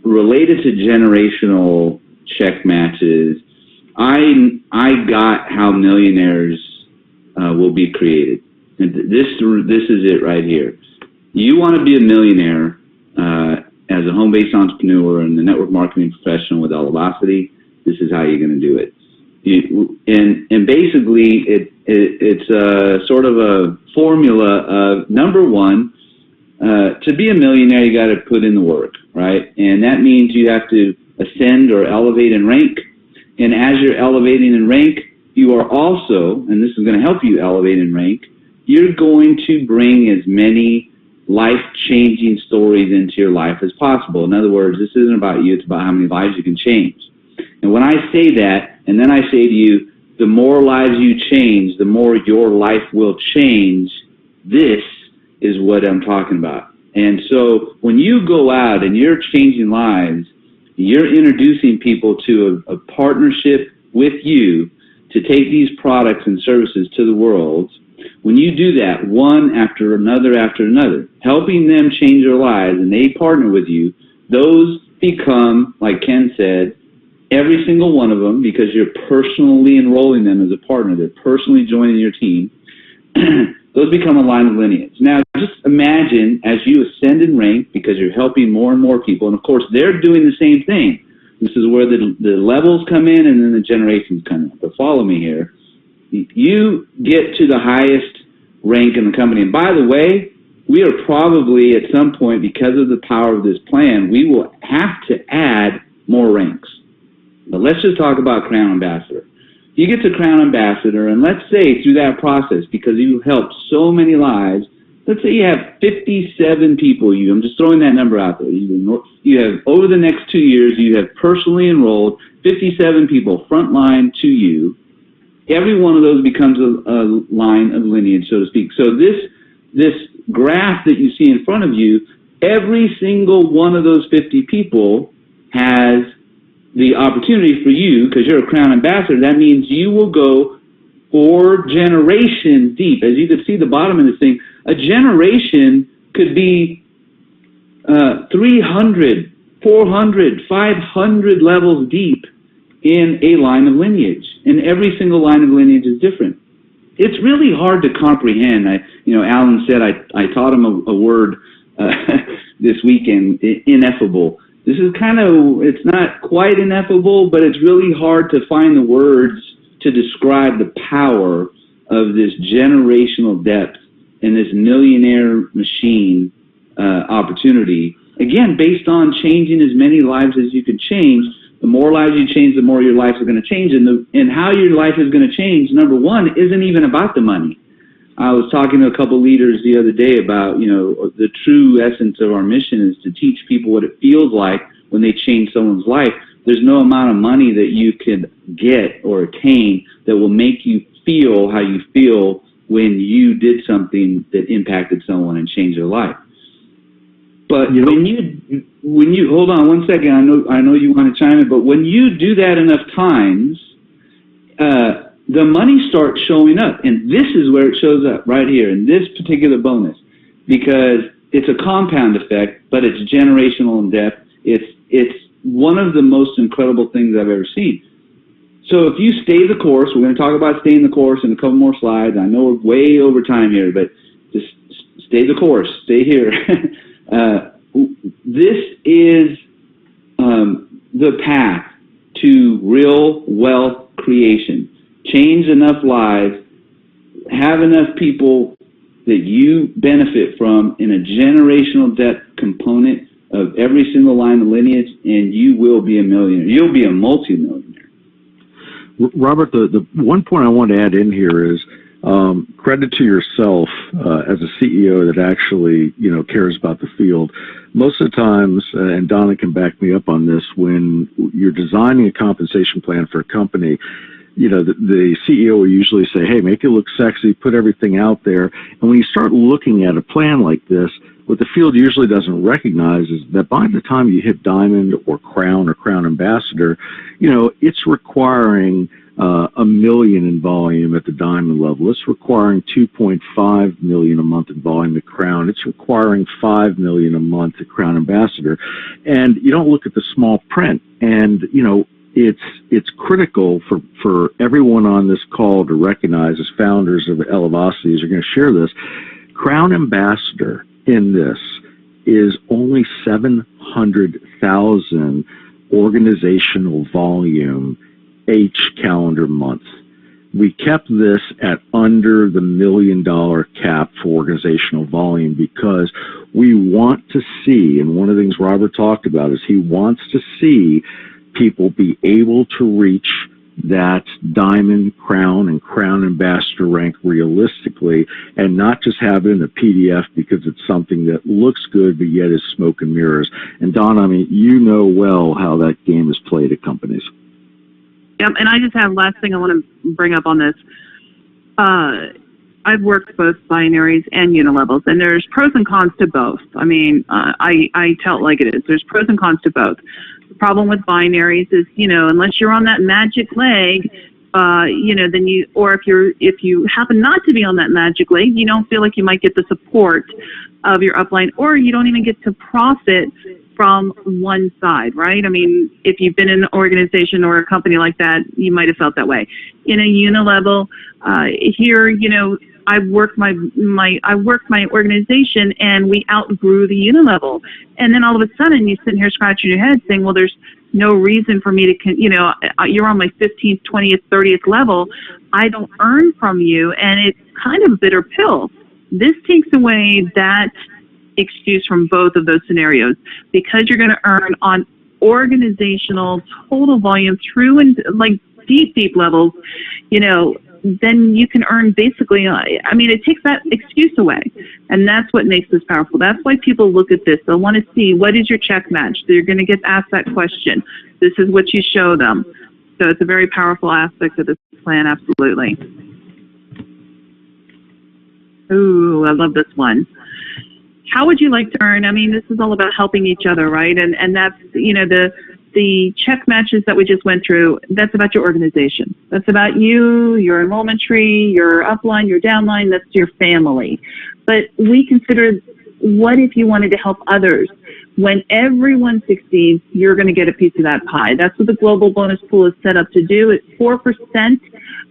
related to generational check matches, I got how millionaires will be created. And this is it right here. You want to be a millionaire as a home-based entrepreneur and a network marketing professional with Elevacity. This is how you're going to do it. And basically, it's a sort of a formula of, number one, to be a millionaire, you got to put in the work, right? And that means you have to ascend or elevate in rank. And as you're elevating in rank, you are also, and this is going to help you elevate in rank, you're going to bring as many life-changing stories into your life as possible. In other words, this isn't about you, it's about how many lives you can change. And when I say that, and then I say to you, the more lives you change, the more your life will change, this is what I'm talking about. And so when you go out and you're changing lives, you're introducing people to a partnership with you to take these products and services to the world. When you do that, one after another, helping them change their lives, and they partner with you, those become, like Ken said, every single one of them, because you're personally enrolling them as a partner, they're personally joining your team, those become a line of lineage. Now, just imagine as you ascend in rank, because you're helping more and more people, and of course, they're doing the same thing. This is where the levels come in and then the generations come in. But follow me here. You get to the highest rank in the company. And by the way, we are probably at some point, because of the power of this plan, we will have to add more ranks. But let's just talk about Crown Ambassador. You get to Crown Ambassador, and let's say through that process, because you helped so many lives, let's say you have 57 people. I'm just throwing that number out there. You have, over the next 2 years, you have personally enrolled 57 people frontline to you. Every one of those becomes a line of lineage, so to speak. So this graph that you see in front of you, every single one of those 50 people has the opportunity for you, because you're a Crown Ambassador. That means you will go 4 generations deep. As you can see the bottom of this thing, a generation could be 300, 400, 500 levels deep in a line of lineage. And every single line of lineage is different. It's really hard to comprehend. Alan said I taught him a word this weekend, ineffable. This is it's not quite ineffable, but it's really hard to find the words to describe the power of this generational depth and this millionaire machine opportunity. Again, based on changing as many lives as you can change. The more lives you change, the more your life is going to change. And how your life is going to change, number one, isn't even about the money. I was talking to a couple leaders the other day about, the true essence of our mission is to teach people what it feels like when they change someone's life. There's no amount of money that you can get or attain that will make you feel how you feel when you did something that impacted someone and changed their life. But when you hold on one second, I know you want to chime in, but when you do that enough times, the money starts showing up, and this is where it shows up right here in this particular bonus, because it's a compound effect, but it's generational in depth. It's one of the most incredible things I've ever seen. So if you stay the course, we're going to talk about staying the course in a couple more slides. I know we're way over time here, but just stay the course. Stay here. This is the path to real wealth creation. Change enough lives, have enough people that you benefit from in a generational debt component of every single line of lineage, and you will be a millionaire. You'll be a multi-millionaire. Robert, the one point I want to add in here is credit to yourself as a CEO that actually, cares about the field. Most of the times, and Donna can back me up on this, when you're designing a compensation plan for a company, the CEO will usually say, hey, make it look sexy, put everything out there. And when you start looking at a plan like this, what the field usually doesn't recognize is that by the time you hit Diamond or Crown Ambassador, it's requiring $1 million in volume at the Diamond level. It's requiring $2.5 million a month in volume at Crown. It's requiring $5 million a month at Crown Ambassador. And you don't look at the small print. And, it's critical for everyone on this call to recognize, as founders of Elevacity, you're going to share this, Crown Ambassador in this is only 700,000 organizational volume each calendar month. We kept this at under the $1 million cap for organizational volume because we want to see, and one of the things Robert talked about is he wants to see people be able to reach that Diamond, Crown, and Crown Ambassador rank realistically, and not just have it in a PDF because it's something that looks good but yet is smoke and mirrors. And Don, you know well how that game is played at companies. Yep, and I just have last thing I want to bring up on this. I've worked both binaries and unilevels, and there's pros and cons to both. I tell it like it is. There's pros and cons to both. The problem with binaries is, unless you're on that magic leg, then you, or if you happen not to be on that magic leg, you don't feel like you might get the support of your upline, or you don't even get to profit from one side, right? If you've been in an organization or a company like that, you might have felt that way. In a unilevel, here, I worked my organization and we outgrew the unilevel. And then all of a sudden you're sitting here scratching your head saying, well, there's no reason for me to, you're on my 15th, 20th, 30th level. I don't earn from you. And it's kind of a bitter pill. This takes away that excuse from both of those scenarios, because you're going to earn on organizational total volume through and like deep levels, then you can earn basically, it takes that excuse away. And that's what makes this powerful. That's why people look at this. They'll want to see, what is your check match? They're going to get asked that question. This is what you show them. So it's a very powerful aspect of this plan, absolutely. Ooh, I love this one. How would you like to earn? This is all about helping each other, right? And that's, the check matches that we just went through, that's about your organization. That's about you, your enrollment tree, your upline, your downline, that's your family. But we consider, what if you wanted to help others? When everyone succeeds, you're going to get a piece of that pie. That's what the global bonus pool is set up to do. It's 4%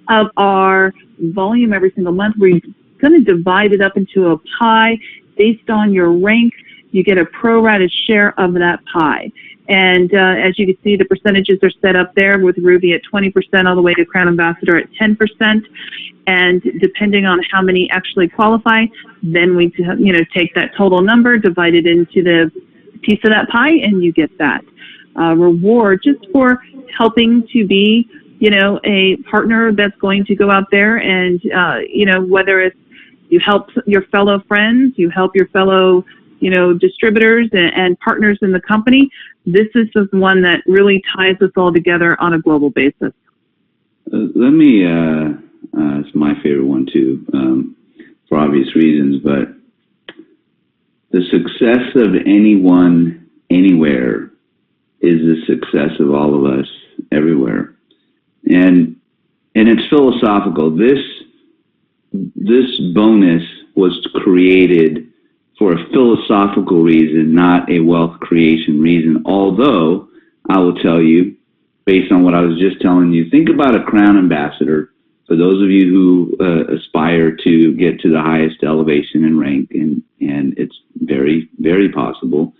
of our volume every single month. We're going to divide it up into a pie based on your rank. You get a pro-rata share of that pie. And as you can see, the percentages are set up there with Ruby at 20% all the way to Crown Ambassador at 10%. And depending on how many actually qualify, then we take that total number, divide it into the piece of that pie, and you get that reward just for helping to be, a partner that's going to go out there and, whether it's you help your fellow friends, you help your fellow distributors and partners in the company. This is the one that really ties us all together on a global basis. Let me It's my favorite one too, for obvious reasons. But the success of anyone, anywhere, is the success of all of us, everywhere. And it's philosophical. This bonus was created for a philosophical reason, not a wealth creation reason. Although, I will tell you, based on what I was just telling you, think about a crown ambassador. For those of you who aspire to get to the highest elevation and rank, and it's very, very possible,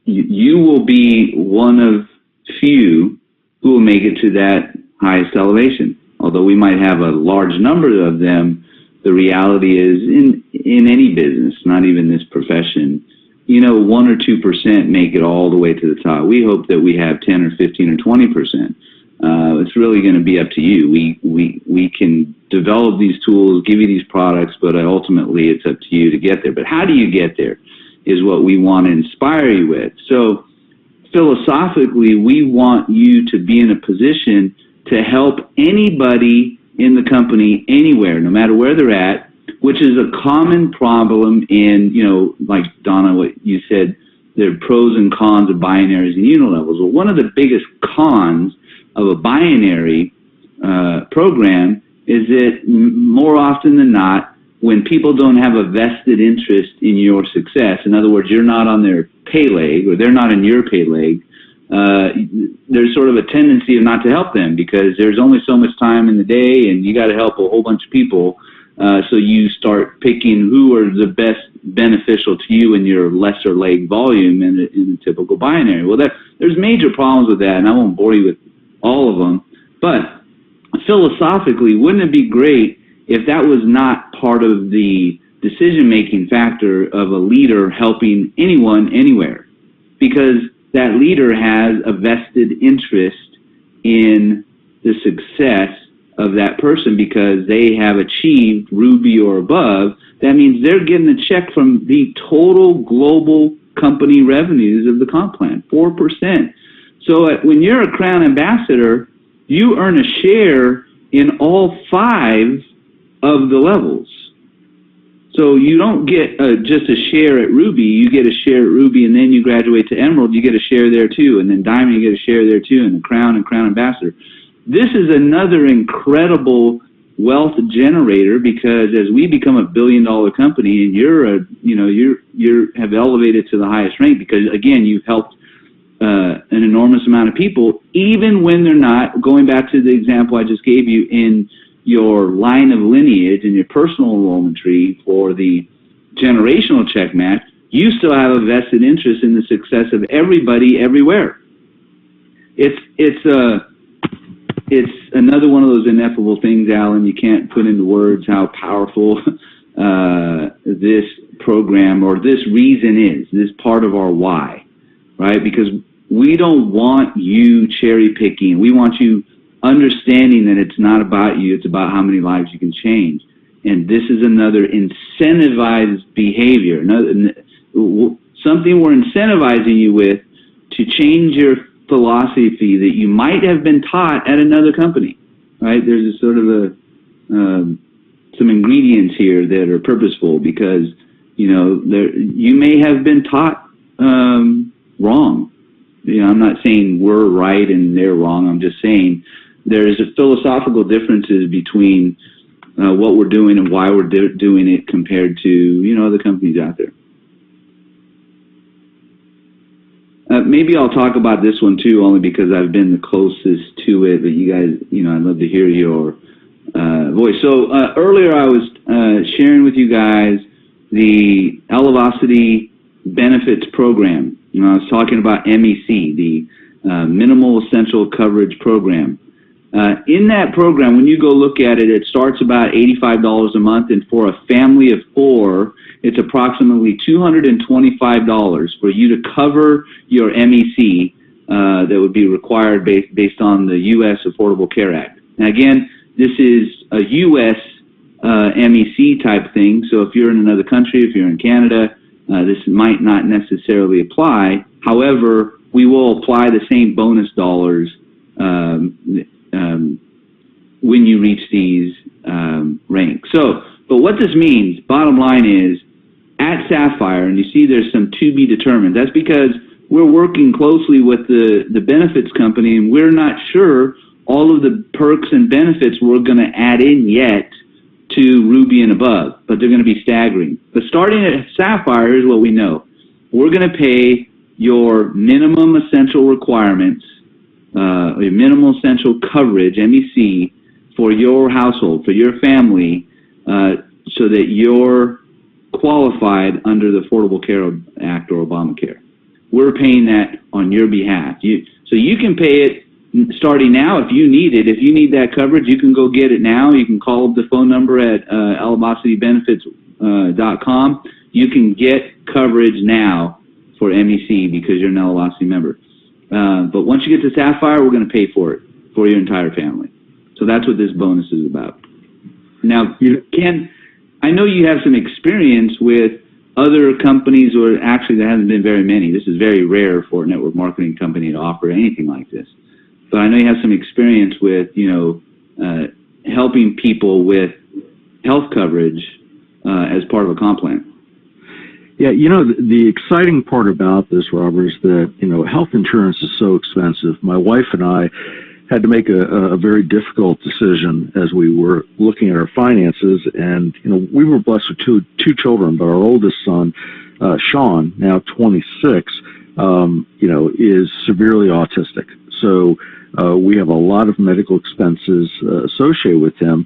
you will be one of few who will make it to that highest elevation. Although we might have a large number of them, the reality is in any business, not even this profession, 1 or 2% make it all the way to the top. We hope that we have 10 or 15 or 20%. It's really going to be up to you. We can develop these tools, give you these products, but ultimately it's up to you to get there. But how do you get there is what we want to inspire you with. So philosophically, we want you to be in a position to help anybody in the company anywhere, no matter where they're at, which is a common problem in, like Donna, what you said, there are pros and cons of binaries and unilevels. Well, one of the biggest cons of a binary program is that more often than not, when people don't have a vested interest in your success, in other words, you're not on their pay leg or they're not in your pay leg, there's sort of a tendency of not to help them because there's only so much time in the day and you got to help a whole bunch of people. So you start picking who are the best beneficial to you in your lesser leg volume in a typical binary. Well, there's major problems with that, and I won't bore you with all of them. But philosophically, wouldn't it be great if that was not part of the decision-making factor of a leader helping anyone, anywhere? Because that leader has a vested interest in the success of that person because they have achieved Ruby or above. That means they're getting a check from the total global company revenues of the comp plan, 4%. So when you're a Crown Ambassador, you earn a share in all 5 of the levels. So you don't get just a share at Ruby, you get a share at Ruby, and then you graduate to Emerald, you get a share there too, and then Diamond, you get a share there too, and the Crown and Crown Ambassador. This is another incredible wealth generator because as we become a $1 billion company and you have elevated to the highest rank because again you've helped an enormous amount of people, even when they're not, going back to the example I just gave you, in your line of lineage in your personal enrollment tree for the generational check match, you still have a vested interest in the success of everybody everywhere. It's another one of those ineffable things, Alan. You can't put into words how powerful this program or this reason is, this part of our why, right? Because we don't want you cherry picking. We want you understanding that it's not about you, it's about how many lives you can change. And this is another incentivized behavior, something we're incentivizing you with to change your philosophy that you might have been taught at another company, right? There's a sort of some ingredients here that are purposeful because, you may have been taught wrong. I'm not saying we're right and they're wrong. I'm just saying there's a philosophical differences between what we're doing and why we're doing it compared to, other companies out there. Maybe I'll talk about this one too, only because I've been the closest to it, but you guys, I'd love to hear your voice. So earlier I was sharing with you guys the Elevacity benefits program. I was talking about MEC, the Minimal Essential Coverage Program. In that program, when you go look at it, it starts about $85 a month, and for a family of 4, it's approximately $225 for you to cover your MEC that would be required based on the U.S. Affordable Care Act. Now, again, this is a U.S. MEC type thing, so if you're in another country, if you're in Canada, this might not necessarily apply. However, we will apply the same bonus dollars when you reach these ranks. So, but what this means, bottom line is, at Sapphire, and you see there's some to be determined, that's because we're working closely with the benefits company, and we're not sure all of the perks and benefits we're going to add in yet to Ruby and above, but they're going to be staggering. But starting at Sapphire, here's what we know. We're going to pay your minimum essential requirements, your minimum essential coverage, MEC, for your household, for your family, so that you're qualified under the Affordable Care Act or Obamacare. We're paying that on your behalf. So you can pay it starting now if you need it. If you need that coverage, you can go get it now. You can call the phone number at elevacitybenefits.com. You can get coverage now for MEC because you're an Elevacity member. But once you get to Sapphire, we're going to pay for it for your entire family. So that's what this bonus is about. Now, Ken, I know you have some experience with other companies, or actually there hasn't been very many. This is very rare for a network marketing company to offer anything like this. But I know you have some experience with, helping people with health coverage as part of a comp plan. Yeah, the exciting part about this, Robert, is that, health insurance is so expensive. My wife and I had to make a very difficult decision as we were looking at our finances. And, we were blessed with two children, but our oldest son, Sean, now 26, is severely autistic. So we have a lot of medical expenses associated with him.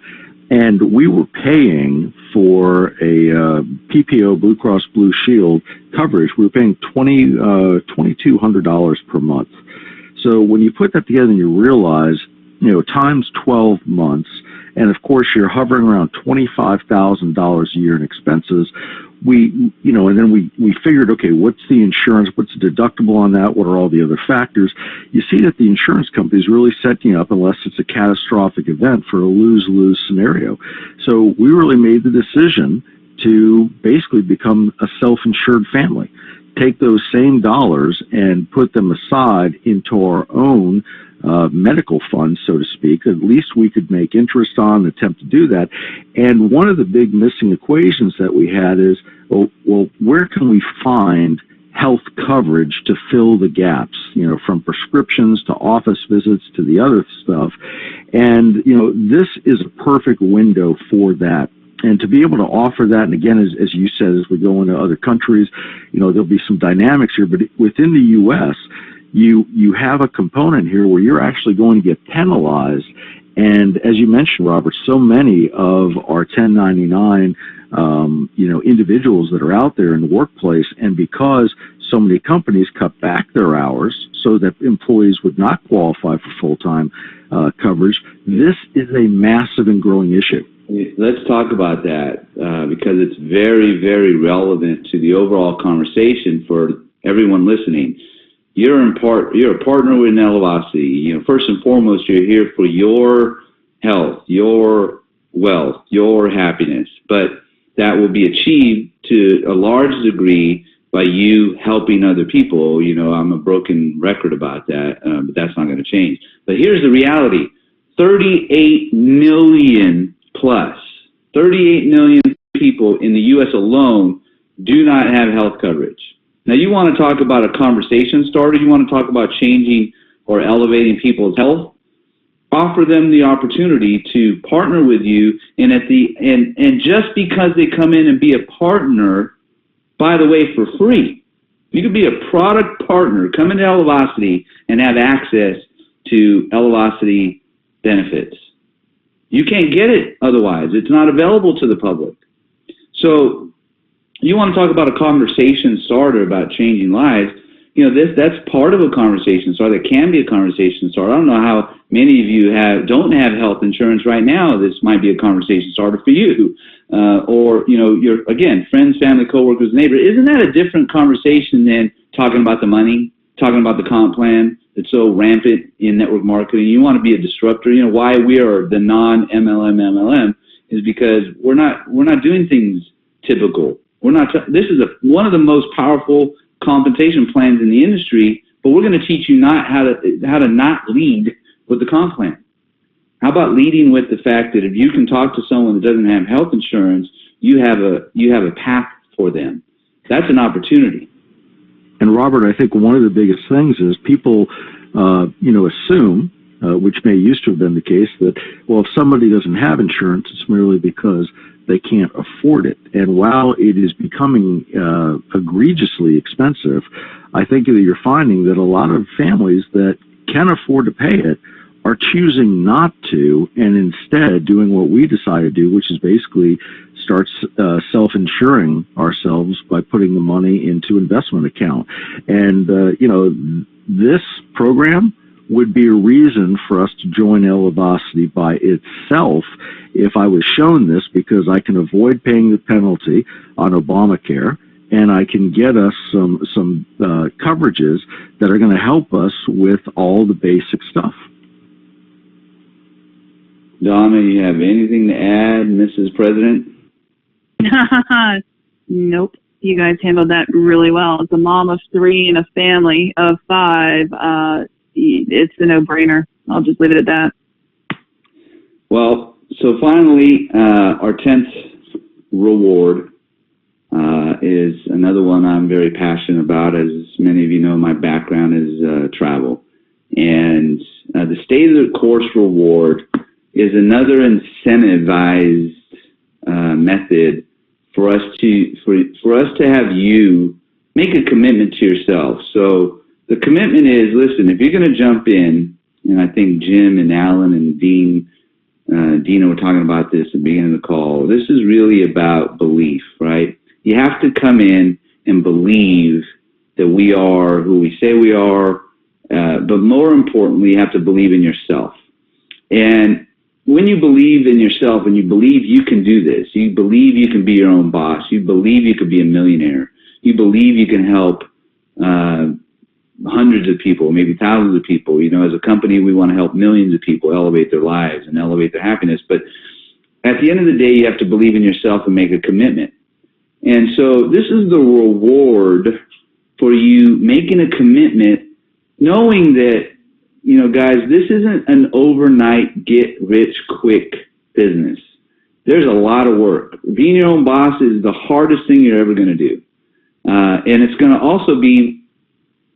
And we were paying for a PPO, Blue Cross Blue Shield coverage. We were paying $2,200 per month. So when you put that together and you realize, times 12 months, and of course you're hovering around $25,000 a year in expenses, and then we figured, okay, what's the insurance? What's the deductible on that? What are all the other factors? You see that the insurance company is really setting you up, unless it's a catastrophic event, for a lose-lose scenario. So we really made the decision to basically become a self-insured family. Take those same dollars and put them aside into our own medical fund, so to speak. At least we could make interest on, attempt to do that. And one of the big missing equations that we had is, well, where can we find health coverage to fill the gaps, from prescriptions to office visits to the other stuff. And, this is a perfect window for that. And to be able to offer that, and again, as you said, as we go into other countries, there'll be some dynamics here, but within the U.S., you have a component here where you're actually going to get penalized. And as you mentioned, Robert, so many of our 1099, individuals that are out there in the workplace, and because so many companies cut back their hours so that employees would not qualify for full-time coverage, this is a massive and growing issue. Let's talk about that because it's very, very relevant to the overall conversation for everyone listening. You're a partner with Elevacity. First and foremost, you're here for your health, your wealth, your happiness. But that will be achieved to a large degree by you helping other people. I'm a broken record about that, but that's not going to change. But here's the reality: 38 million plus, 38 million people in the U.S. alone do not have health coverage. Now, you want to talk about a conversation starter, you want to talk about changing or elevating people's health, offer them the opportunity to partner with you, and just because they come in and be a partner, by the way, for free. You could be a product partner, come into Elevacity and have access to Elevacity benefits. You can't get it otherwise. It's not available to the public. So you want to talk about a conversation starter about changing lives. That's part of a conversation starter. That can be a conversation starter. I don't know how many of you don't have health insurance right now. This might be a conversation starter for you. Or your, again, friends, family, coworkers, neighbors. Isn't that a different conversation than talking about the money, talking about the comp plan that's so rampant in network marketing? You want to be a disruptor. Why we are the non-MLM is because we're not doing things typical. This is one of the most powerful compensation plans in the industry, but we're going to teach you how to not lead with the comp plan. How about leading with the fact that if you can talk to someone that doesn't have health insurance, you have a path for them. That's an opportunity. And Robert, I think one of the biggest things is people, assume, which may used to have been the case, that, well, if somebody doesn't have insurance, it's merely because they can't afford it. And while it is becoming egregiously expensive, I think that you're finding that a lot of families that can afford to pay it are choosing not to, and instead doing what we decided to do, which is basically start self-insuring ourselves by putting the money into investment account. And, this program would be a reason for us to join Elevacity by itself if I was shown this, because I can avoid paying the penalty on Obamacare, and I can get us some coverages that are going to help us with all the basic stuff. Donna, you have anything to add, Mrs. President? Nope. You guys handled that really well. As a mom of 3 and a family of 5, it's a no-brainer. I'll just leave it at that. Well, so finally, our 10th reward is another one I'm very passionate about. As many of you know, my background is travel. And the State of the Course reward is another incentivized method for us to have you make a commitment to yourself. So the commitment is, listen, if you're going to jump in, and I think Jim and Alan and Dina were talking about this at the beginning of the call, this is really about belief, right? You have to come in and believe that we are who we say we are, but more importantly, you have to believe in yourself. And when you believe in yourself and you believe you can do this, you believe you can be your own boss, you believe you could be a millionaire, you believe you can help hundreds of people, maybe thousands of people. As a company, we want to help millions of people elevate their lives and elevate their happiness. But at the end of the day, you have to believe in yourself and make a commitment. And so this is the reward for you making a commitment, knowing that, guys, this isn't an overnight get-rich-quick business. There's a lot of work. Being your own boss is the hardest thing you're ever going to do. And it's going to also be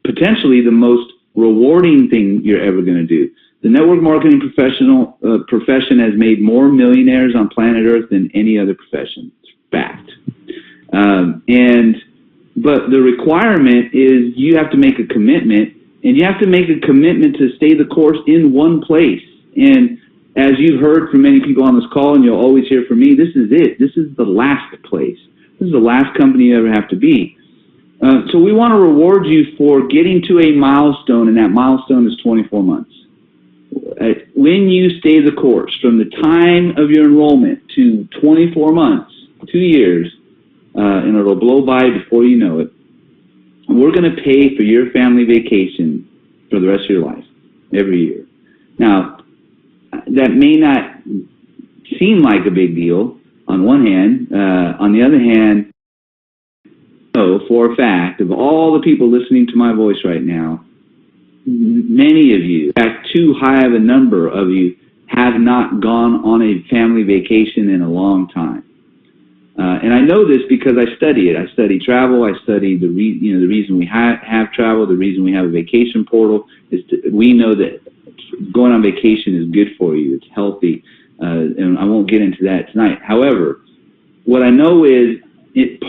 potentially the most rewarding thing you're ever going to do. The network marketing profession has made more millionaires on planet Earth than any other profession. It's fact. But the requirement is you have to make a commitment, and you have to make a commitment to stay the course in one place. And as you've heard from many people on this call, and you'll always hear from me, this is it. This is the last place. This is the last company you ever have to be. So we want to reward you for getting to a milestone, and that milestone is 24 months. When you stay the course, from the time of your enrollment to 24 months, 2 years, and it'll blow by before you know it, we're going to pay for your family vacation for the rest of your life, every year. Now, that may not seem like a big deal on one hand. On the other hand, know for a fact, of all the people listening to my voice right now, many of you, in fact, too high of a number of you, have not gone on a family vacation in a long time. And I know this because I study it. I study travel. I study the reason we have travel, the reason we have a vacation portal is we know that going on vacation is good for you. It's healthy. And I won't get into that tonight. However, what I know is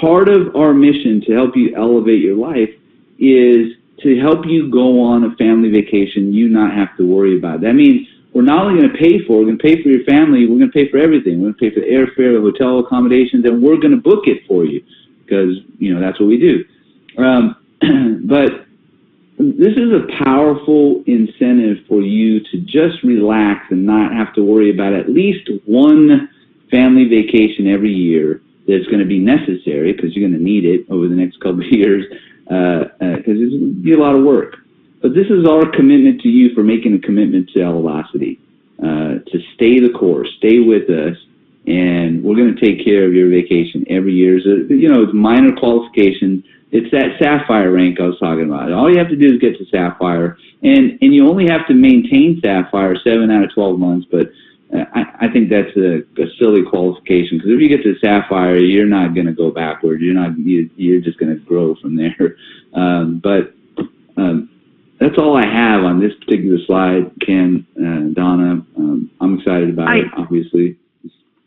part of our mission to help you elevate your life is to help you go on a family vacation you not have to worry about. That means we're not only going to pay for it, we're going to pay for your family, we're going to pay for everything. We're going to pay for the airfare, the hotel accommodations, and we're going to book it for you because, that's what we do. But this is a powerful incentive for you to just relax and not have to worry about at least one family vacation every year that's going to be necessary because you're going to need it over the next couple of years because it's going to be a lot of work. But this is our commitment to you for making a commitment to Elevacity, to stay the course, stay with us, and we're going to take care of your vacation every year. So, it's minor qualification. It's that Sapphire rank I was talking about. All you have to do is get to Sapphire, and you only have to maintain Sapphire 7 out of 12 months, but I think that's a silly qualification, because if you get to Sapphire, you're not going to go backward. You're just going to grow from there. But that's all I have on this particular slide, Ken, Donna. I'm excited about it, obviously.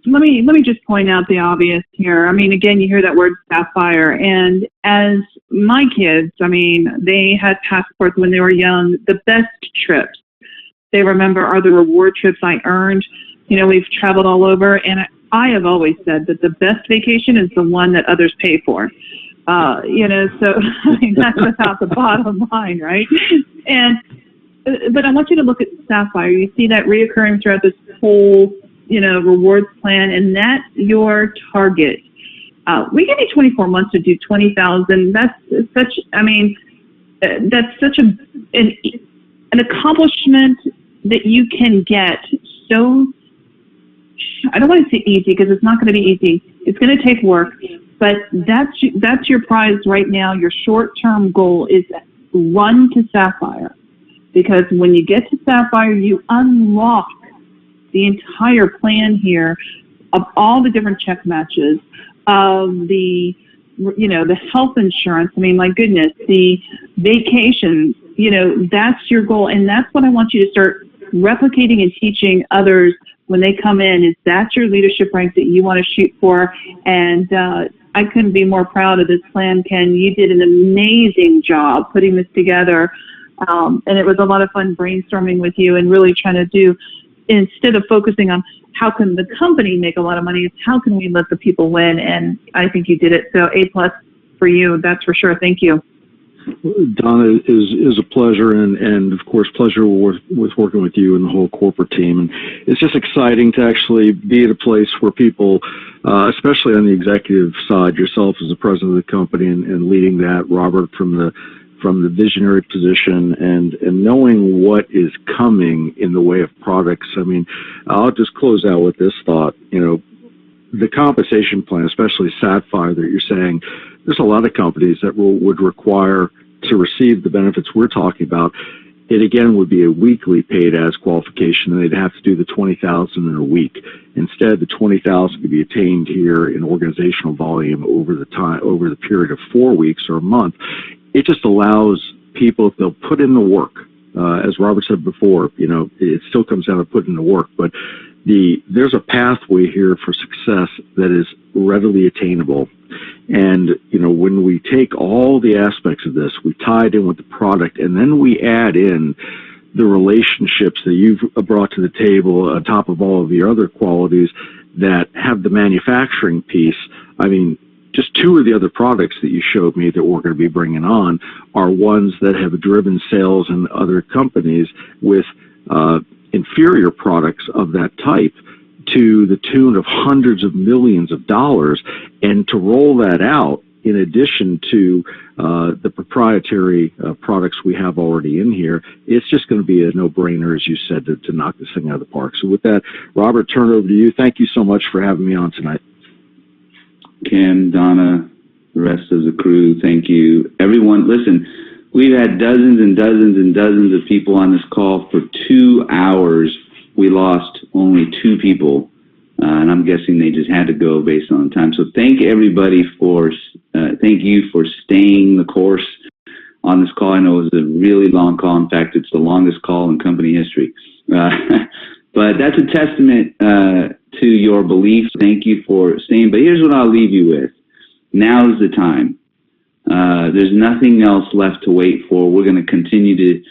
Let me just point out the obvious here. I mean, again, you hear that word Sapphire, and as my kids, I mean, they had passports when they were young. The best trips they remember are the reward trips I earned. You know, we've traveled all over, and I have always said that the best vacation is the one that others pay for. You know, so I mean, that's about the bottom line, right? But I want you to look at Sapphire. You see that reoccurring throughout this whole, you know, rewards plan, and that's your target. We give you 24 months to do 20,000. That's such, I mean, that's such an accomplishment that you can get so, I don't want to say easy, because it's not going to be easy. It's going to take work, but that's your prize right now. Your short-term goal is run to Sapphire, because when you get to Sapphire, you unlock the entire plan here of all the different check matches, of the, you know, the health insurance. I mean, my goodness, the vacations, you know, that's your goal. And that's what I want you to start replicating and teaching others when they come in, is that's your leadership rank that you want to shoot for. And I couldn't be more proud of this plan, Ken. You did an amazing job putting this together. And it was a lot of fun brainstorming with you and really trying to do, instead of focusing on how can the company make a lot of money, it's how can we let the people win. And I think you did it. So A+ for you, that's for sure. Thank you. Donna, is a pleasure, and of course, pleasure with working with you and the whole corporate team. And it's just exciting to actually be at a place where people, especially on the executive side, yourself as the president of the company and leading that, Robert from the visionary position, and knowing what is coming in the way of products. I mean, I'll just close out with this thought. You know, the compensation plan, especially Sapphire that you're saying, there's a lot of companies that would require, to receive the benefits we're talking about, it again would be a weekly paid as qualification, and they'd have to do the 20,000 in a week. Instead, the 20,000 could be attained here in organizational volume over the period of 4 weeks or a month. It just allows people, if they'll put in the work, as Robert said before, you know, it still comes down to putting in the work, but there's a pathway here for success that is readily attainable. And, you know, when we take all the aspects of this, we tie it in with the product, and then we add in the relationships that you've brought to the table on top of all of your other qualities that have the manufacturing piece. I mean, just 2 of the other products that you showed me that we're going to be bringing on are ones that have driven sales in other companies with inferior products of that type to the tune of hundreds of millions of dollars. And to roll that out, in addition to the proprietary products we have already in here, it's just going to be a no-brainer, as you said, to knock this thing out of the park. So with that, Robert, turn it over to you. Thank you so much for having me on tonight. Ken, Donna, the rest of the crew, thank you. Everyone, listen, we've had dozens and dozens and dozens of people on this call for 2 hours. We lost only 2 people, and I'm guessing they just had to go based on time. So thank everybody thank you for staying the course on this call. I know it was a really long call. In fact, it's the longest call in company history. But that's a testament to your belief. Thank you for staying. But here's what I'll leave you with. Now's the time. There's nothing else left to wait for. We're going to continue to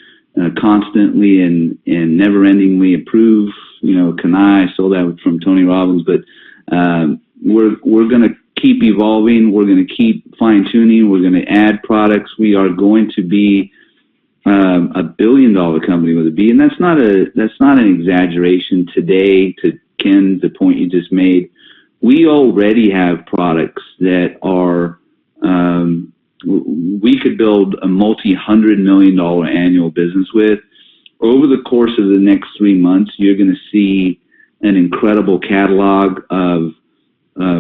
constantly and never-endingly improve. You know, I stole that from Tony Robbins, but we're going to keep evolving. We're going to keep fine-tuning. We're going to add products. We are going to be $1 billion company with a B, and that's not an exaggeration. Today, to Ken, the point you just made, we already have products that are we could build a multi-$100 million annual business with. Over the course of the next 3 months, you're going to see an incredible catalog of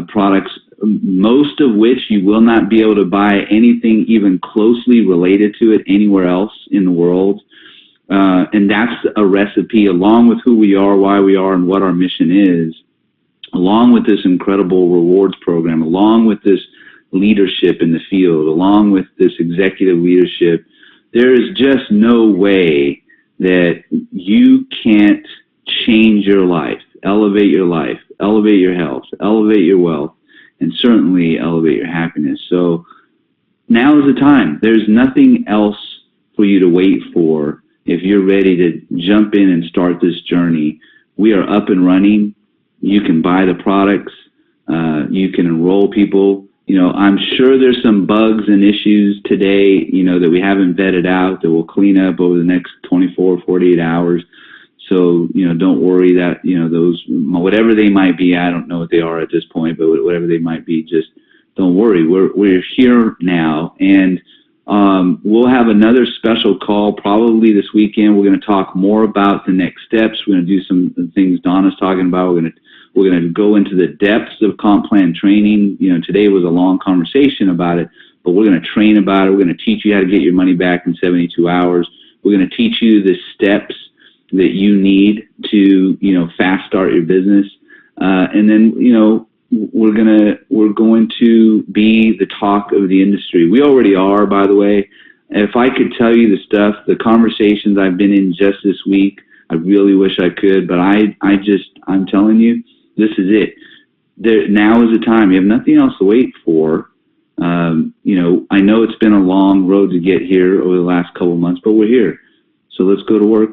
products most of which you will not be able to buy anything even closely related to it anywhere else in the world. And that's a recipe, along with who we are, why we are, and what our mission is, along with this incredible rewards program, along with this leadership in the field, along with this executive leadership. There is just no way that you can't change your life, elevate your health, elevate your wealth, and certainly elevate your happiness. So now is the time. There's nothing else for you to wait for if you're ready to jump in and start this journey. We are up and running. You can buy the products. You can enroll people. You know, I'm sure there's some bugs and issues today, you know, that we haven't vetted out that we'll clean up over the next 24, 48 hours. So, you know, don't worry that, you know, those, whatever they might be, I don't know what they are at this point, but whatever they might be, just don't worry. We're here now, and we'll have another special call probably this weekend. We're going to talk more about the next steps. We're going to do some things Donna's talking about. We're going to go into the depths of comp plan training. You know, today was a long conversation about it, but we're going to train about it. We're going to teach you how to get your money back in 72 hours. We're going to teach you the steps that you need to, you know, fast start your business. And then, you know, we're going to be the talk of the industry. We already are, by the way. If I could tell you the stuff, the conversations I've been in just this week, I really wish I could, but I'm telling you, this is it. Now is the time. You have nothing else to wait for. You know, I know it's been a long road to get here over the last couple of months, but we're here. So let's go to work.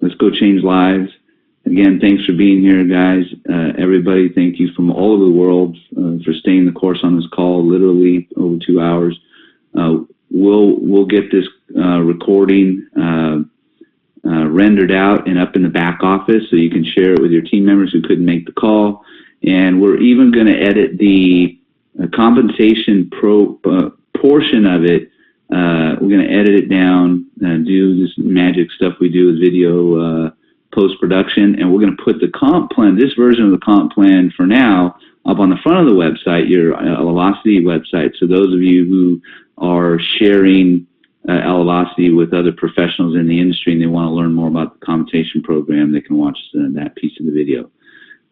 Let's go change lives. Again, thanks for being here, guys. Everybody, thank you from all over the world for staying the course on this call, literally over 2 hours. We'll get this recording rendered out and up in the back office so you can share it with your team members who couldn't make the call. And we're even going to edit the compensation portion of it. We're going to edit it down, do this magic stuff we do with video post-production, and we're going to put the comp plan, this version of the comp plan for now, up on the front of the website, your Elevacity website. So those of you who are sharing Elevacity with other professionals in the industry and they want to learn more about the compensation program, they can watch that piece of the video.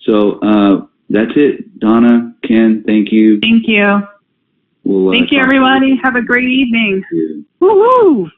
So that's it. Donna, Ken, thank you. Thank you. We'll, thank you, everybody. Have a great evening. You. Woo-hoo!